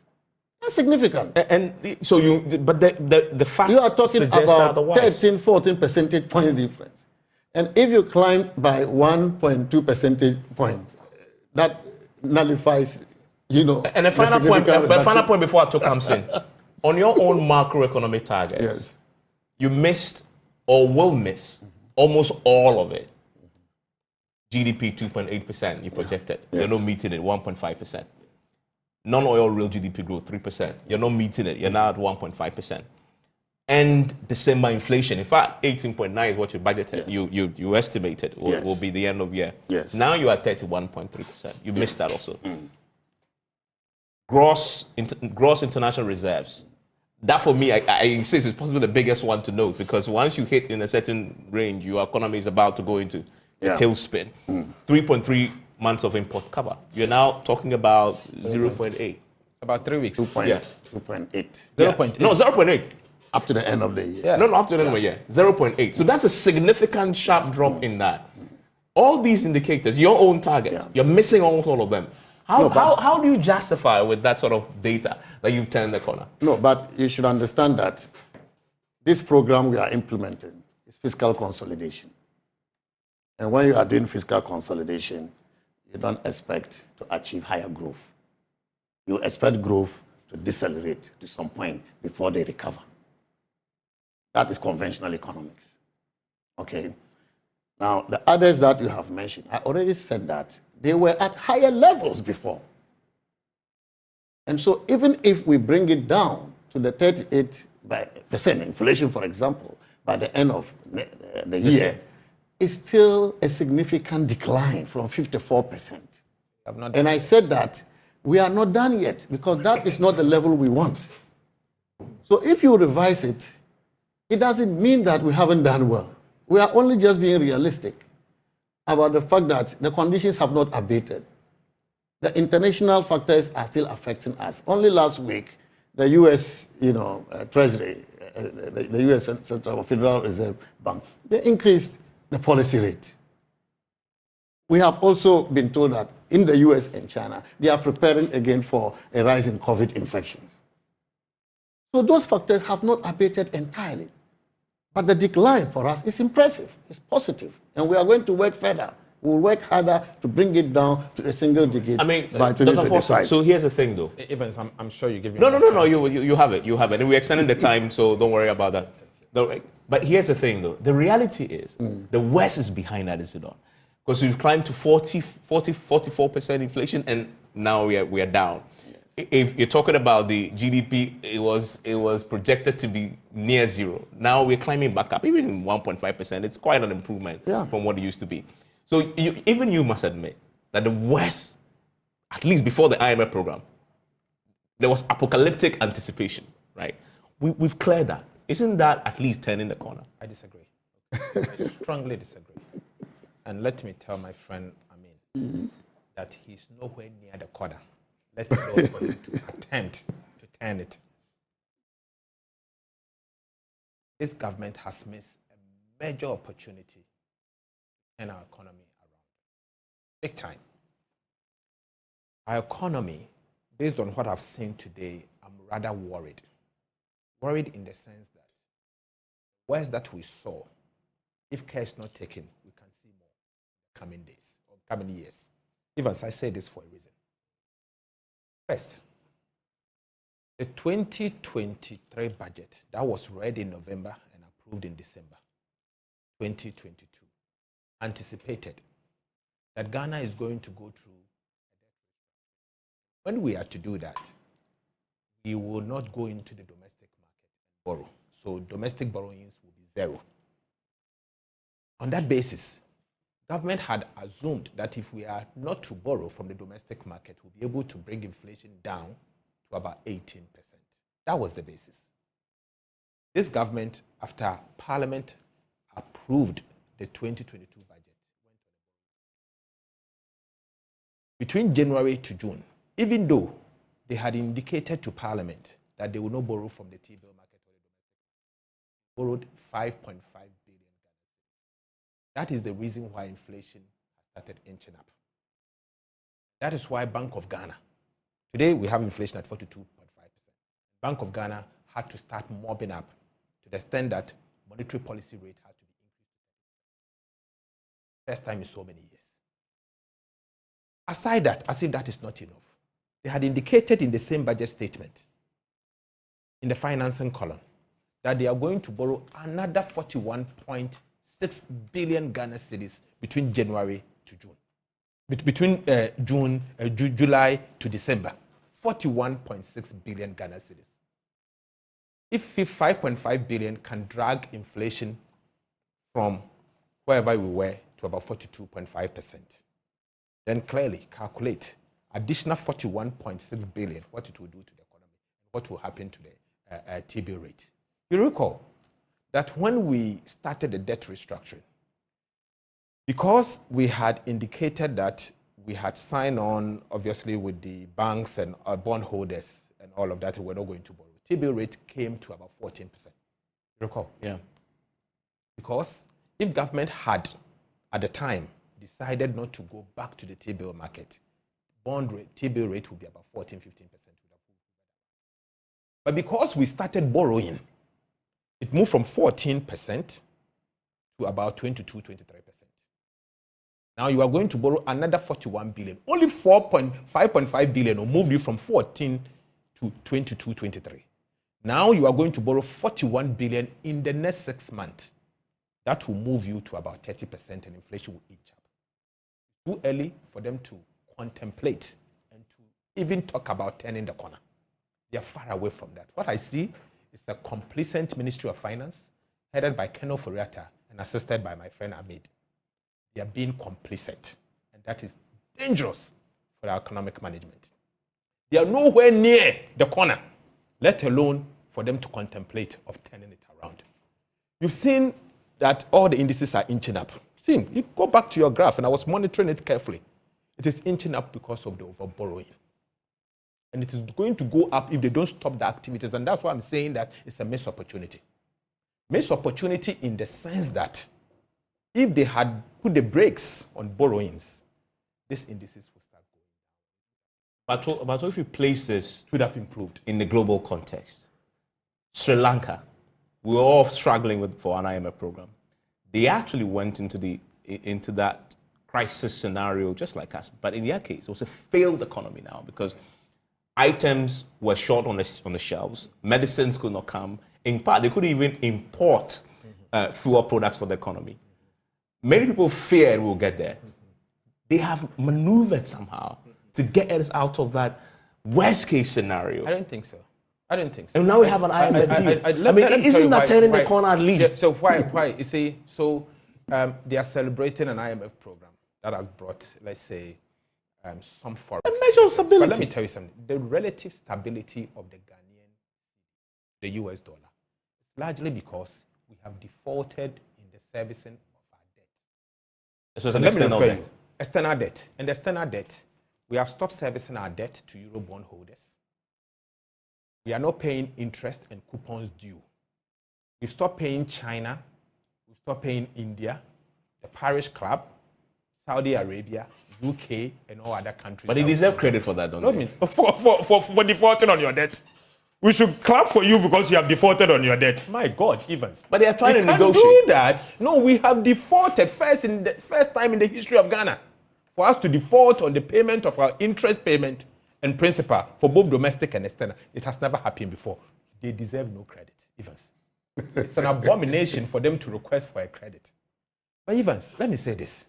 That's significant. And so but the facts you are talking about otherwise. 13, 14 percentage points difference. And if you climb by 1.2 percentage point, that nullifies, And a final point before Ato comes in. On your own macroeconomic targets, you missed or will miss almost all of it. GDP 2.8%, you projected. You're not meeting it, 1.5%. Non-oil real GDP growth, 3%. You're not meeting it. You're now at 1.5%. And December inflation, in fact, 18.9 is what you budgeted. Yes. You estimated will be the end of year. Yes. Now you're at 31.3%. You missed that also. Gross international reserves. That for me, I insist, is possibly the biggest one to note, because once you hit in a certain range, your economy is about to go into a tailspin. 3.3 months of import cover. You're now talking about 0.8. About 3 weeks. 2.8. 0.8. No, 0.8. Up to the end of the year. Yeah. No, up to the end of the year. 0.8. So that's a significant sharp drop in that. All these indicators, your own targets, you're missing almost all of them. How do you justify with that sort of data that you've turned the corner? No, but you should understand that this program we are implementing is fiscal consolidation. And when you are doing fiscal consolidation, you don't expect to achieve higher growth. You expect growth to decelerate to some point before they recover. That is conventional economics. Okay? Now, the others that you have mentioned, I already said that they were at higher levels before. And so even if we bring it down to the 38% inflation, for example, by the end of the year, it's still a significant decline from 54%. And I said that we are not done yet, because that is not the level we want. So if you revise it, it doesn't mean that we haven't done well. We are only just being realistic. about the fact that the conditions have not abated. The international factors are still affecting us. Only last week, the U.S. Treasury, the U.S. Central Federal Reserve Bank, they increased the policy rate. We have also been told that in the U.S. and China, they are preparing again for a rise in COVID infections. So those factors have not abated entirely. But the decline for us is impressive, it's positive, and we are going to work further. We will work harder to bring it down to a single digit by 2025. So here's the thing, though. Evans, I'm sure you give me... No, you have it. And we're extending the time, so don't worry about that. But here's the thing, though. The reality is, the West is behind that, is it not? Because we've climbed to 44% inflation, and now we are down. If you're talking about the GDP, it was projected to be near zero. Now we're climbing back up, even 1.5%. It's quite an improvement from what it used to be. So even you must admit that the West, at least before the IMF program, there was apocalyptic anticipation, right? We've cleared that. Isn't that at least turning the corner? I disagree. I strongly disagree. And let me tell my friend Amin that he's nowhere near the corner. Let's go for him to attempt to turn it. This government has missed a major opportunity to turn our economy around. Big time. Our economy, based on what I've seen today, I'm rather worried. Worried in the sense that the worst that we saw, if care is not taken, we can see more in the coming days or coming years. Even as I say this for a reason. First, the 2023 budget that was read in November and approved in December 2022 anticipated that Ghana is going to go through a debt. When we are to do that, we will not go into the domestic market and borrow. So domestic borrowings will be zero. On that basis, government had assumed that if we are not to borrow from the domestic market, we'll be able to bring inflation down to about 18%. That was the basis. This government, after Parliament approved the 2022 budget, between January to June, even though they had indicated to Parliament that they will not borrow from the T-bill market or the domestic market, borrowed 5.5 billion. That is the reason why inflation has started inching up. That is why Bank of Ghana, today we have inflation at 42.5%. Bank of Ghana had to start mobbing up to the extent that monetary policy rate had to be increased. First time in so many years. Aside that, as if that is not enough, they had indicated in the same budget statement, in the financing column, that they are going to borrow another 41.6 billion Ghana cedis between January to June. Between July to December, 41.6 billion Ghana cedis. If 5.5 billion can drag inflation from wherever we were to about 42.5%, then clearly calculate additional 41.6 billion, what it will do to the economy, what will happen to the T-bill rate. You recall that when we started the debt restructuring, because we had indicated that we had signed on, obviously, with the banks and bondholders and all of that, we're not going to borrow. T-bill rate came to about 14%. You recall? Yeah. Because if government had, at the time, decided not to go back to the T-bill market, bond rate, T-bill rate would be about 14-15%. But because we started borrowing, it moved from 14% to about 22-23%. Now you are going to borrow another 41 billion. Only 5.5 billion will move you from 14 to 22-23. Now you are going to borrow 41 billion in the next 6 months. That will move you to about 30% and inflation will each up. Too early for them to contemplate and to even talk about turning the corner. They are far away from that. What I see is a complacent Ministry of Finance headed by Colonel Furiata and assisted by my friend Ahmed. They are being complacent, and that is dangerous for our economic management. They are nowhere near the corner, let alone for them to contemplate of turning it around. You've seen that all the indices are inching up. See, you go back to your graph, and I was monitoring it carefully. It is inching up because of the overborrowing. And it is going to go up if they don't stop the activities. And that's why I'm saying that it's a missed opportunity. Missed opportunity in the sense that if they had put the brakes on borrowings, these indices would start going. But if you place this, it would have improved in the global context. Sri Lanka, we were all struggling for an IMF program. They actually went into that crisis scenario just like us. But in their case, it was a failed economy now because items were short on the shelves. Medicines could not come. In part, they couldn't even import fewer products for the economy. Many people feared we'll get there. They have maneuvered somehow to get us out of that worst-case scenario. I don't think so. And now we have an IMF deal. Isn't that turning the corner at least? Yeah, so why? You see, they are celebrating an IMF program that has brought, let's say, some forex. A measure of stability. But let me tell you something. The relative stability of the Ghanaian, the US dollar, is largely because we have defaulted in the servicing of our debt. So it's an external debt. External debt. And the external debt, we have stopped servicing our debt to Euro bond holders. We are not paying interest and coupons due. We've stopped paying China. We've stopped paying India, the Parish Club, Saudi Arabia, UK, and all other countries. But they deserve credit for that, don't they? For defaulting on your debt. We should clap for you because you have defaulted on your debt. My God, Evans. But they are trying to negotiate. Do that. No, we have defaulted first time in the history of Ghana. For us to default on the payment of our interest payment and principal for both domestic and external. It has never happened before. They deserve no credit, Evans. It's an abomination for them to request for a credit. But Evans, let me say this.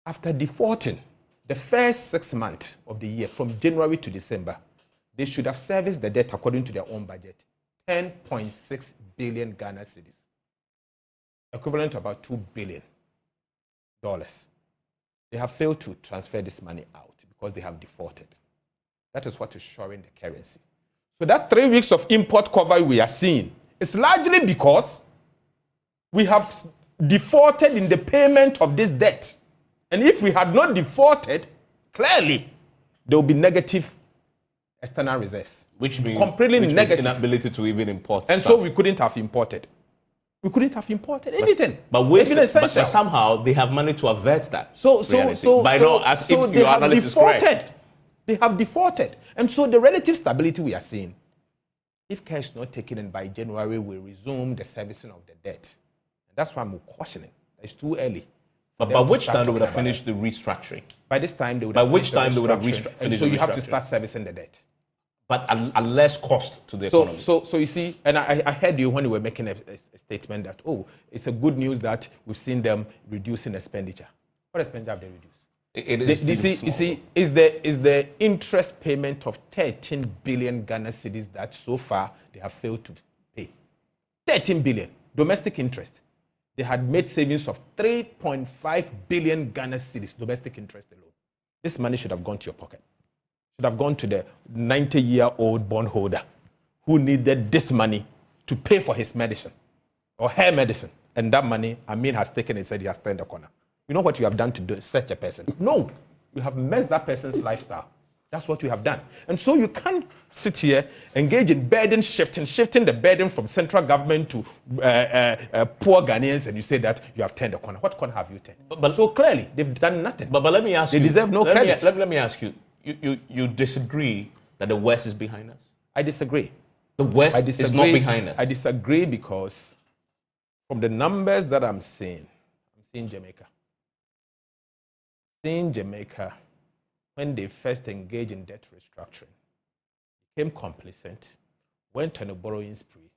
After defaulting the first 6 months of the year, from January to December, they should have serviced the debt according to their own budget, 10.6 billion Ghana cedis, equivalent to about $2 billion. They have failed to transfer this money out because they have defaulted. That is what is shoring the currency. So that 3 weeks of import cover we are seeing is largely because we have defaulted in the payment of this debt. And if we had not defaulted, clearly there will be negative external reserves. Which means completely negative inability to even import and stuff. So we couldn't have imported. We couldn't have imported anything. But somehow they have managed to avert that. They have defaulted. And so the relative stability we are seeing, if care is not taken in by January, we resume the servicing of the debt. And that's why I'm cautioning. It's too early. But by which time they would have finished the restructuring? By this time they would have finished the restructuring. So you have to start servicing the debt. But at less cost to the economy. So you see, and I heard you when you were making a statement that, it's a good news that we've seen them reducing expenditure. What expenditure have they reduced? You see, is the interest payment of 13 billion Ghana cedis that so far they have failed to pay. 13 billion domestic interest. They had made savings of 3.5 billion Ghana cedis domestic interest alone. This money should have gone to your pocket. Should have gone to the 90-year-old bondholder who needed this money to pay for his medicine or her medicine. And that money, Amin has taken and said he has turned the corner. You know what you have done to do such a person? No, you have messed that person's lifestyle. That's what you have done. And so you can't sit here, engage in burden shifting the burden from central government to poor Ghanaians, and you say that you have turned the corner. What corner have you turned? But so clearly, they've done nothing. But let me ask you. They deserve no credit. Let me ask you. You disagree that the West is behind us? I disagree. The West is not behind us. I disagree because from the numbers that I'm seeing Jamaica. Seeing Jamaica, when they first engaged in debt restructuring, became complacent, went on a borrowing spree,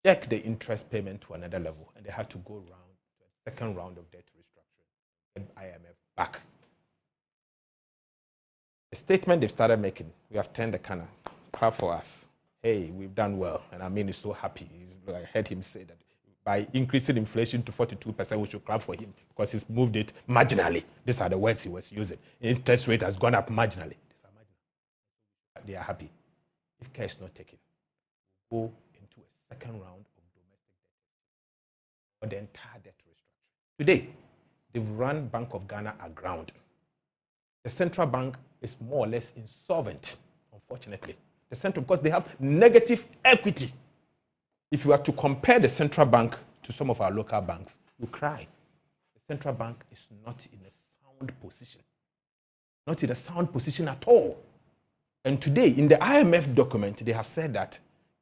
checked the interest payment to another level, and they had to go round to a second round of debt restructuring and IMF back. The statement they've started making, we have turned the corner, clap for us. Hey, we've done well. And Amin is so happy. I heard him say that by increasing inflation to 42%, we should clap for him because he's moved it marginally. These are the words he was using. Interest rate has gone up marginally. These are marginal. They are happy. If care is not taken, we'll go into a second round of domestic debt. for the entire debt restructuring. Today, they've run Bank of Ghana aground. The central bank is more or less insolvent, unfortunately. The central, because they have negative equity. If you are to compare the central bank to some of our local banks, you cry. The central bank is not in a sound position. Not in a sound position at all. And today, in the IMF document, they have said that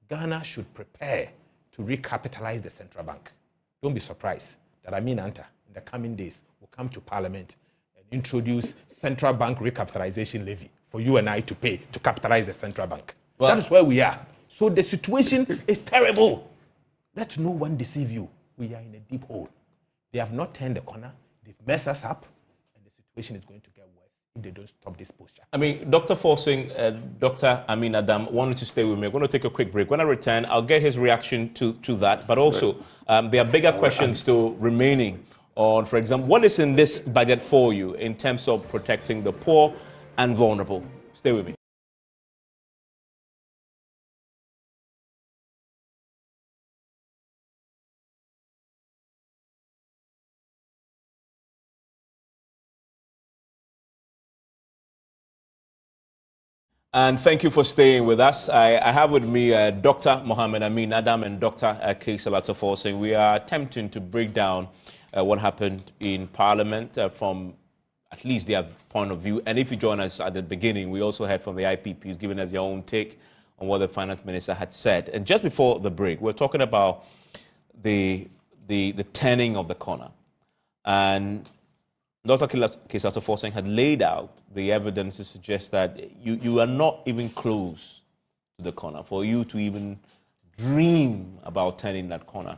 Ghana should prepare to recapitalize the central bank. Don't be surprised that Amin Anta, in the coming days, will come to Parliament and introduce central bank recapitalization levy for you and I to pay to capitalize the central bank. Well, that is where we are. So the situation is terrible. Let no one deceive you. We are in a deep hole. They have not turned the corner. They've messed us up, and the situation is going to get worse if they don't stop this posture. I mean, Dr. Forsing, Dr. Amin Adam wanted to stay with me. We're going to take a quick break. When I return, I'll get his reaction to that. But also, there are bigger questions still remaining on, for example, what is in this budget for you in terms of protecting the poor and vulnerable? Stay with me. And thank you for staying with us. I have with me Dr. Mohammed Amin Adam and Dr. Kaysalata Forsing. We are attempting to break down what happened in Parliament from at least their point of view. And if you join us at the beginning, we also heard from the IPPs giving us their own take on what the finance minister had said. And just before the break, we're talking about the turning of the corner. And Dr. Kaysalata Forsing had laid out the evidence to suggest that you are not even close to the corner, for you to even dream about turning that corner.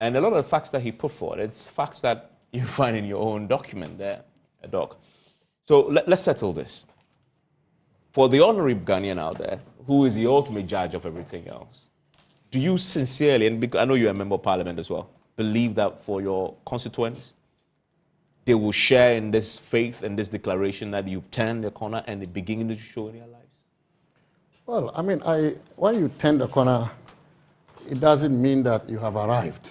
And a lot of the facts that he put forward, it's facts that you find in your own document there, Doc. So let's settle this. For the ordinary Ghanaian out there, who is the ultimate judge of everything else, do you sincerely, and because I know you're a member of Parliament as well, believe that for your constituents, they will share in this faith and this declaration that you've turned the corner and it's beginning to show in their lives? Well, I mean, when you turn the corner, it doesn't mean that you have arrived.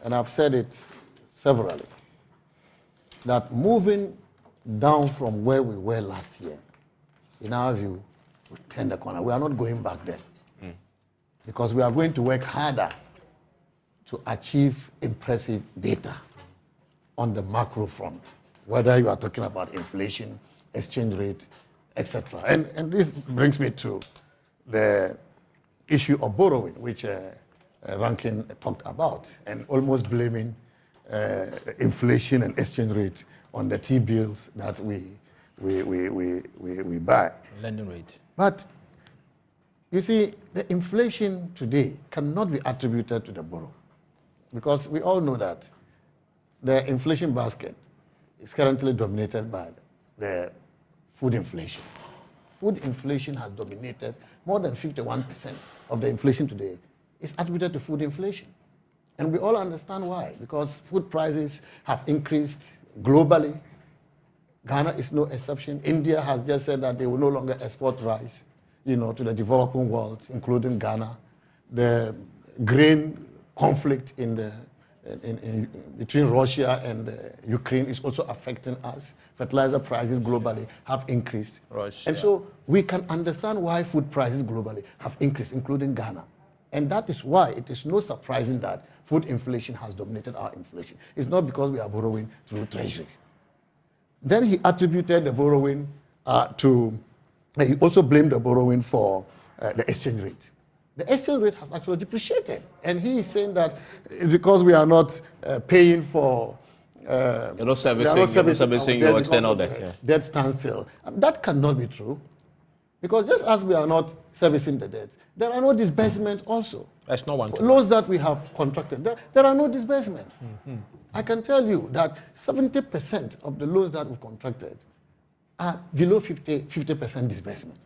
And I've said it severally, that moving down from where we were last year, in our view, we've turned the corner. We are not going back there. Because we are going to work harder to achieve impressive data on the macro front, whether you are talking about inflation, exchange rate, etc. And this brings me to the issue of borrowing, which Rankin talked about, and almost blaming inflation and exchange rate on the T-bills that we buy. Lending rate. But you see, the inflation today cannot be attributed to the borrow, because we all know that the inflation basket is currently dominated by the food inflation. Food inflation has dominated. More than 51% of the inflation today is attributed to food inflation. And we all understand why, because food prices have increased globally. Ghana is no exception. India has just said that they will no longer export rice, to the developing world, including Ghana. The grain conflict between Russia and Ukraine is also affecting us. Fertilizer prices globally have increased. Russia. And so we can understand why food prices globally have increased, including Ghana. And that is why it is no surprising that food inflation has dominated our inflation. It's not because we are borrowing through treasury. Then he attributed the borrowing he also blamed the borrowing for the exchange rate. The exchange rate has actually depreciated. And he is saying that because we are not paying for... you're not servicing your external debt. Yeah. Debt standstill. That cannot be true. Because just as we are not servicing the debt, there are no disbursements also. That's not one. Loans that we have contracted, there are no disbursements. Mm-hmm. I can tell you that 70% of the loans that we've contracted are below 50% disbursement.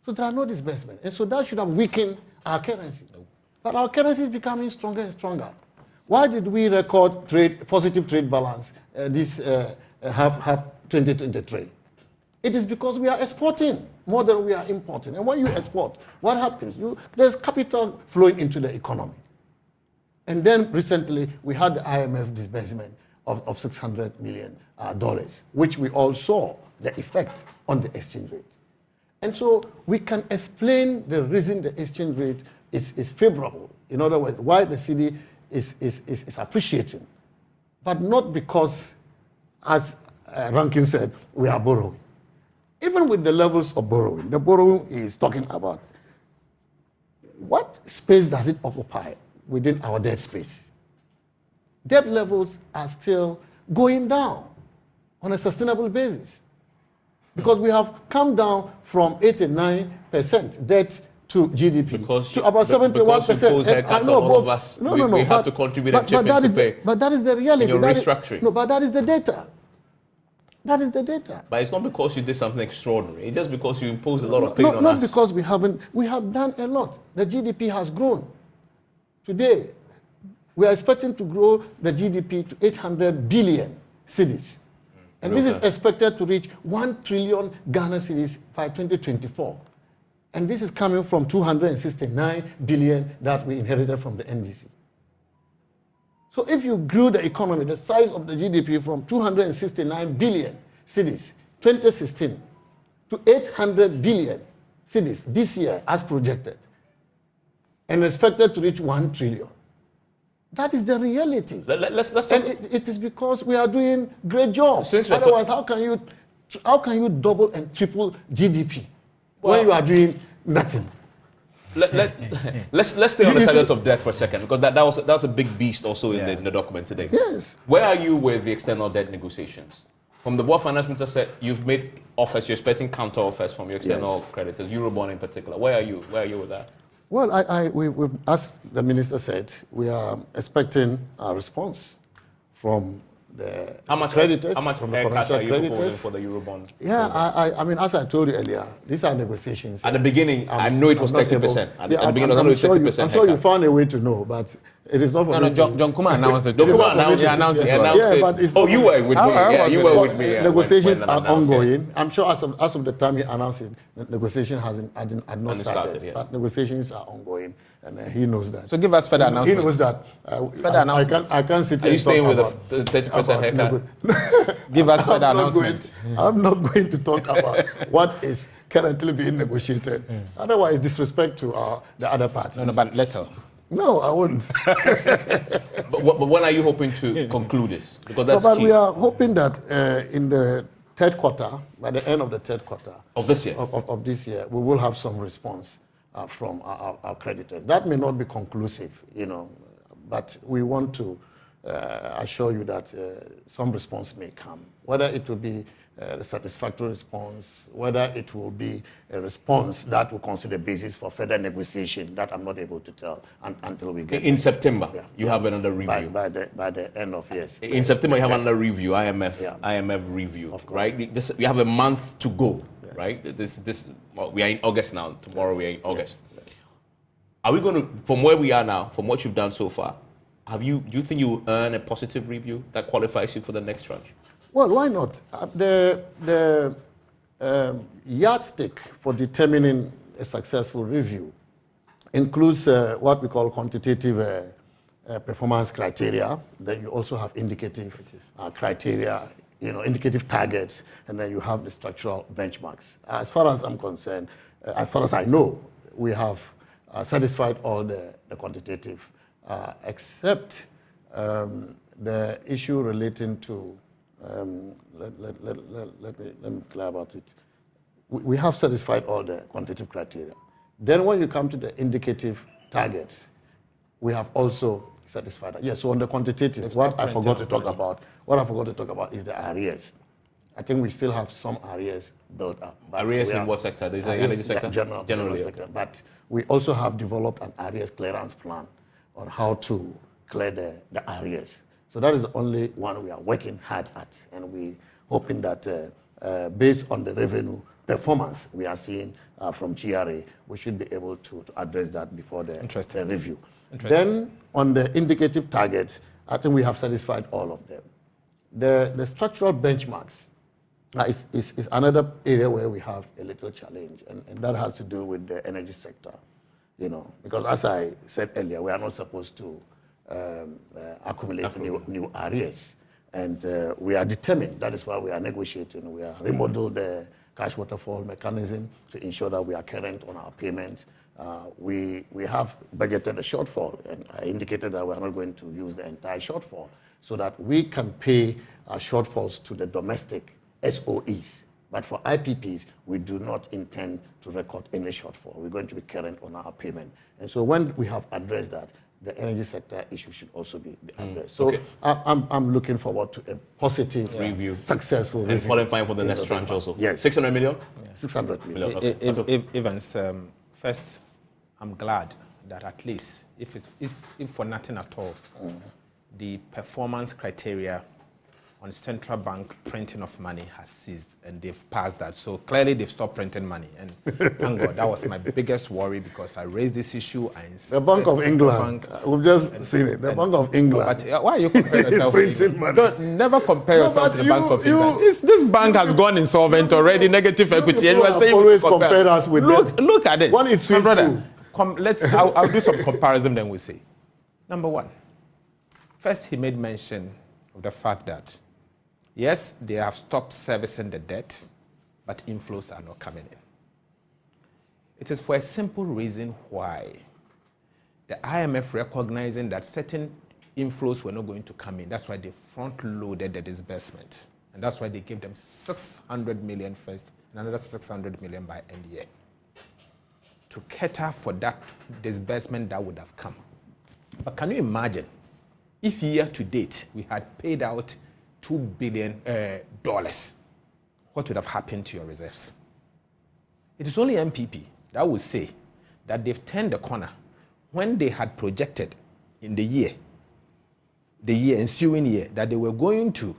So there are no disbursements. And so that should have weakened our currency. But our currency is becoming stronger and stronger. Why did we record positive trade balance this half 2023? It is because we are exporting more than we are importing. And when you export, what happens? There's capital flowing into the economy. And then recently, we had the IMF disbursement of $600 million, which we all saw the effect on the exchange rate. And so we can explain the reason the exchange rate is favorable. In other words, why the cedi is appreciating, but not because, as Rankin said, we are borrowing. Even with the levels of borrowing, the borrowing is talking about what space does it occupy within our debt space. Debt levels are still going down on a sustainable basis because we have come down from 89% debt to GDP to about 71%. Because you pose haircuts on all of us, we have to contribute and chip in to pay. But that is the reality. You're restructuring. But that is the data. That is the data. But it's not because you did something extraordinary. It's just because you imposed a lot of pain on us. Not because we have done a lot. The GDP has grown. Today, we are expecting to grow the GDP to 800 billion cedis. And this is expected to reach 1 trillion Ghana cedis by 2024. And this is coming from 269 billion that we inherited from the NDC. So if you grew the economy, the size of the GDP from 269 billion cedis, 2016, to 800 billion cedis this year as projected, and expected to reach 1 trillion. That is the reality. Let's talk. And it is because we are doing great jobs. Otherwise, how can you double and triple GDP when you are doing nothing? Let's stay on the subject of debt for a second, because that was a big beast also in the document today. Yes. Where are you with the external debt negotiations? From the Board Finance Minister said you've made offers, you're expecting counter offers from your external creditors, Eurobond in particular. Where are you? Where are you with that? Well, we, as the minister said, we are expecting a response from the creditors. How much haircut are you proposing for the Eurobond? Yeah, I mean, as I told you earlier, these are negotiations. At the beginning, I know it was 30%. At the beginning, I know it was 30%. I'm sure you found a way to know, but it is not for me. John Kuma announced it. John Kuma announced it. Oh, you were with me. Yeah, you were with me. Negotiations are ongoing. I'm sure as of the time he announced it, the negotiation had not started. Yes. But negotiations are ongoing, and he knows that. So give us further announcement. He knows that. I can't sit. Are you staying with the 30% haircut? Give us further announcement. I'm not going to talk about what is currently being negotiated. Otherwise, disrespect to the other parties. No, but later. No, I wouldn't. but when are you hoping to conclude this? Because that's key. We are hoping that in the third quarter, by the end of the third quarter of this year, of this year, we will have some response from our creditors. That may not be conclusive, but we want to assure you that some response may come. Whether it will be a satisfactory response, whether it will be a response that will consider the basis for further negotiation, that I'm not able to tell until we get in September. Yeah. You have another review by the end of In September, you have another review, IMF review, right? You have a month to go, right? We are in August now. Tomorrow we are in August. Are we going to, from where we are now, from what you've done so far, do you think you will earn a positive review that qualifies you for the next tranche? Well, why not? The yardstick for determining a successful review includes what we call quantitative performance criteria. Then you also have indicative criteria, indicative targets, and then you have the structural benchmarks. As far as I'm concerned, as far as I know, we have satisfied all the quantitative, except the issue relating to let me clear about it. We have satisfied all the quantitative criteria. Then when you come to the indicative targets, we have also satisfied that. Yes, so on the quantitative, what I forgot to talk about is the arrears. I think we still have some arrears built up. Arrears in what sector? There's an energy sector? General sector. But we also have developed an arrears clearance plan on how to clear the arrears. So that is the only one we are working hard at, and we're hoping that based on the revenue performance we are seeing from GRA, we should be able to address that before the review. Then on the indicative targets, I think we have satisfied all of them. The structural benchmarks is another area where we have a little challenge, and that has to do with the energy sector. Because as I said earlier, we are not supposed to accumulate new arrears. And we are determined. That is why we are negotiating. We are remodeled the cash waterfall mechanism to ensure that we are current on our payments. We have budgeted a shortfall, and I indicated that we are not going to use the entire shortfall so that we can pay our shortfalls to the domestic SOEs. But for IPPs, we do not intend to record any shortfall. We're going to be current on our payment. And so when we have addressed that, the energy sector issue should also be addressed. So I'm looking forward to a positive review, successful and qualifying for the next tranche also. Yes, 600 million. Yeah. 600 million. Okay. Evans, first, I'm glad that at least, if for nothing at all, the performance criteria on central bank printing of money has ceased, and they've passed that. So clearly they've stopped printing money. And thank God, that was my biggest worry because I raised this issue. The Bank of England, we've just seen it. The Bank of England. But why are you comparing yourself printing money? Don't, never compare yourself to the Bank of England. This bank has gone insolvent already, negative equity. And you are saying always compare us with them. Look at it. When it's my brother, you. I'll do some comparison, then we'll see. Number one, first he made mention of the fact that yes, they have stopped servicing the debt, but inflows are not coming in. It is for a simple reason why the IMF recognizing that certain inflows were not going to come in. That's why they front-loaded the disbursement. And that's why they gave them 600 million first and another 600 million by end year to cater for that disbursement that would have come. But can you imagine if year to date we had paid out $2 billion, what would have happened to your reserves? It is only MPP that will say that they've turned the corner when they had projected in the ensuing year, that they were going to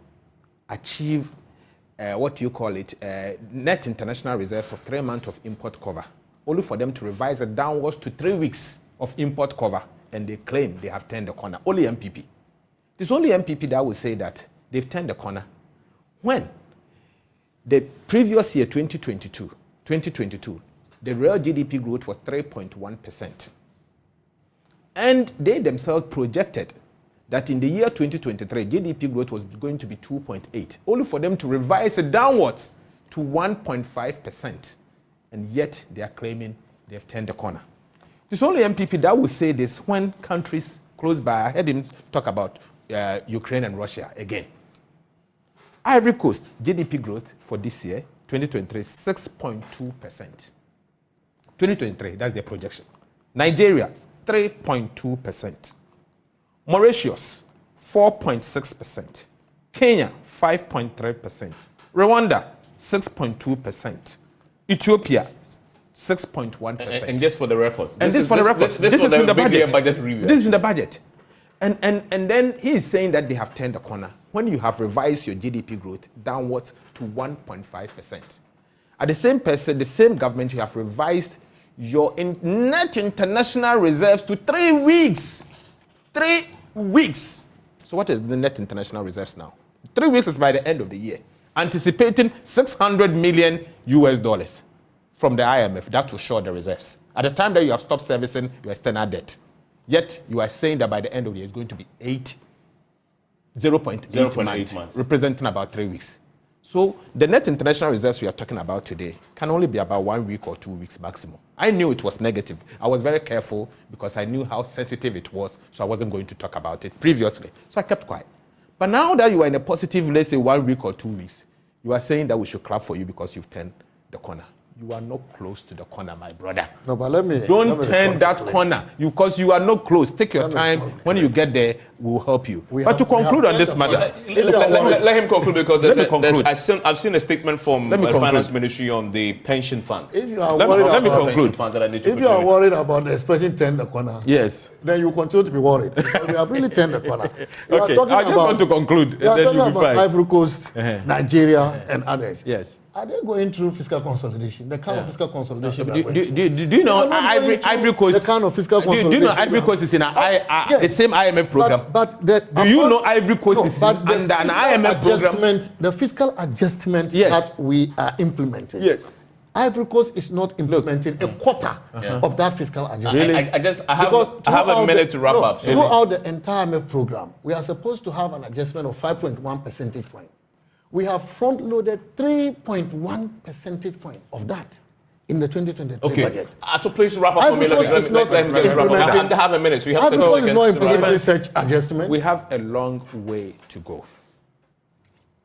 achieve net international reserves of 3 months of import cover, only for them to revise it downwards to 3 weeks of import cover, and they claim they have turned the corner. Only MPP. It is only MPP that will say that they've turned the corner when the previous year, 2022, the real GDP growth was 3.1%. And they themselves projected that in the year 2023, GDP growth was going to be 2.8, only for them to revise it downwards to 1.5%. And yet they are claiming they've turned the corner. It's only MPP that will say this when countries close by. I heard him talk about Ukraine and Russia again. Ivory Coast, GDP growth for this year, 2023, 6.2%. 2023, that's their projection. Nigeria, 3.2%. Mauritius, 4.6%. Kenya, 5.3%. Rwanda, 6.2%. Ethiopia, 6.1%. And just for the records. This is in the budget. Review. This is in the budget. And then he is saying that they have turned the corner when you have revised your GDP growth downwards to 1.5%. At the same government, you have revised your net international reserves to 3 weeks. 3 weeks. So what is the net international reserves now? 3 weeks is by the end of the year. Anticipating $600 million from the IMF. That will show the reserves. At the time that you have stopped servicing your external debt. Yet you are saying that by the end of the year it's going to be 0.8 months, representing about 3 weeks. So the net international reserves we are talking about today can only be about 1 week or 2 weeks maximum. I knew it was negative. I was very careful because I knew how sensitive it was, so I wasn't going to talk about it previously. So I kept quiet. But now that you are in a positive, let's say 1 week or 2 weeks, you are saying that we should clap for you because you've turned the corner. You are not close to the corner, my brother. No, but don't turn that corner because you are not close. Take your time. When you get there, we'll help you. But to conclude on this matter, let him conclude because I've seen a statement from the Finance Ministry on the pension funds. If you are worried about the expression turn the corner, yes, then you continue to be worried. Because we have really turned the corner. Okay, I just want to conclude. You are talking about Ivory Coast, Nigeria, and others. Yes. Are they going through fiscal consolidation? The kind of fiscal consolidation. Do you know Ivory Coast? The kind of fiscal consolidation. Do you know Ivory Coast is in the same IMF program? Do you know Ivory Coast is under an IMF program? The fiscal adjustment that we are implementing. Yes. Ivory Coast is not implementing a quarter of that fiscal adjustment. I have a minute to wrap up. Throughout the entire MEF program, we are supposed to have an adjustment of 5.1 percentage point. We have front-loaded 3.1 percentage point of that in the 2023 budget. To please wrap up for me. Let me have a minute. So you have 10 seconds. Is not implementing such adjustment. We have a long way to go.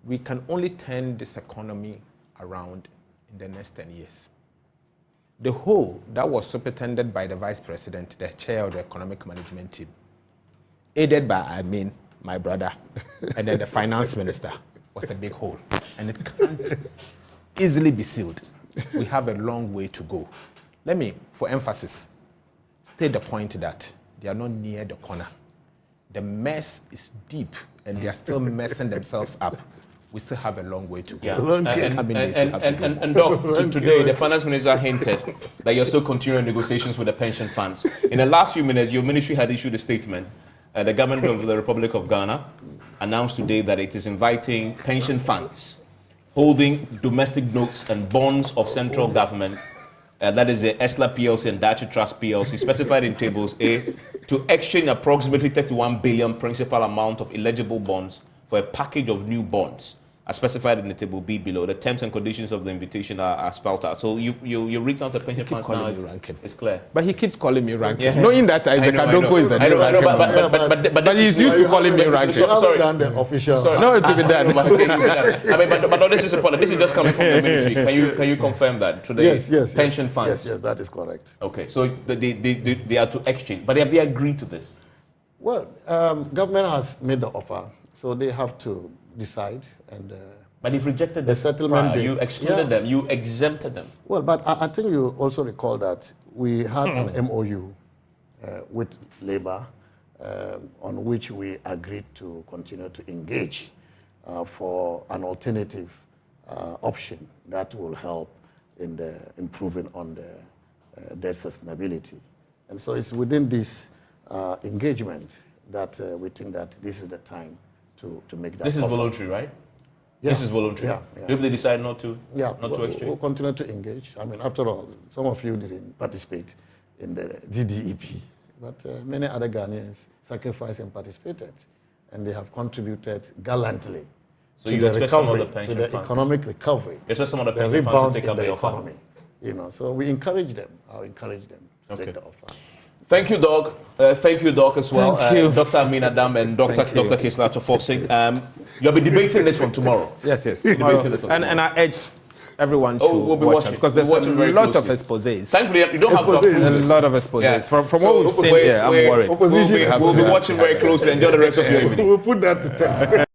We can only turn this economy around in the next 10 years. The whole that was superintended by the Vice President, the chair of the Economic Management Team, aided by, my brother, and then the Finance Minister, was a big hole. And it can't easily be sealed. We have a long way to go. Let me, for emphasis, state the point that they are not near the corner. The mess is deep, and they are still messing themselves up. We still have a long way to go. And Doc, today the Finance Minister hinted that you're still continuing negotiations with the pension funds. In the last few minutes, your ministry had issued a statement. The government of the Republic of Ghana announced today that it is inviting pension funds holding domestic notes and bonds of central government, that is the ESLA PLC and Dachi Trust PLC, specified in Tables A, to exchange approximately 31 billion principal amount of eligible bonds for a package of new bonds, as specified in the Table B below. The terms and conditions of the invitation are spelled out. So you read out the pension funds now, it's clear. But he keeps calling me Rankin. Knowing that Isaac Adoko is the new Rankin. But he's used to calling me Rankin. Sorry. Done the official. No, it will be done. But this is important. This is just coming from the ministry. Can you confirm that today? Yes. Pension funds. Yes, that is correct. Okay, so they are to exchange, but have they agreed to this? Well, government has made the offer. So they have to decide. But you've rejected the settlement. You excluded them. You exempted them. Well, but I think you also recall that we had an MOU with Labour on which we agreed to continue to engage for an alternative option that will help in the improving on the debt sustainability. And so it's within this engagement that we think that this is the time to make that. This is offer. Voluntary, right? Yeah. This is voluntary. Yeah. If they decide not to exchange, we'll continue to engage. After all, some of you didn't participate in the DDEP, but many other Ghanaians sacrificed and participated, and they have contributed gallantly so to you the expect recovery, some of the pension to the funds. Economic recovery. You expect some of the pension funds to take up the economy. So we encourage them. I'll encourage them to take the offer. Thank you, Doc. Thank you, Doc, as well. Thank you. Dr. Amin Adam and Dr. Kisla Tofosing. You'll be debating this one tomorrow. Yes. Debating this one and I urge everyone to we'll be watch watching. because there's a lot of exposés. Thankfully, you don't have to approve A this. lot of exposés. Yeah. From what we've seen here, I'm worried. We'll be watching very closely. Enjoy the rest of your evening. We'll put that to test.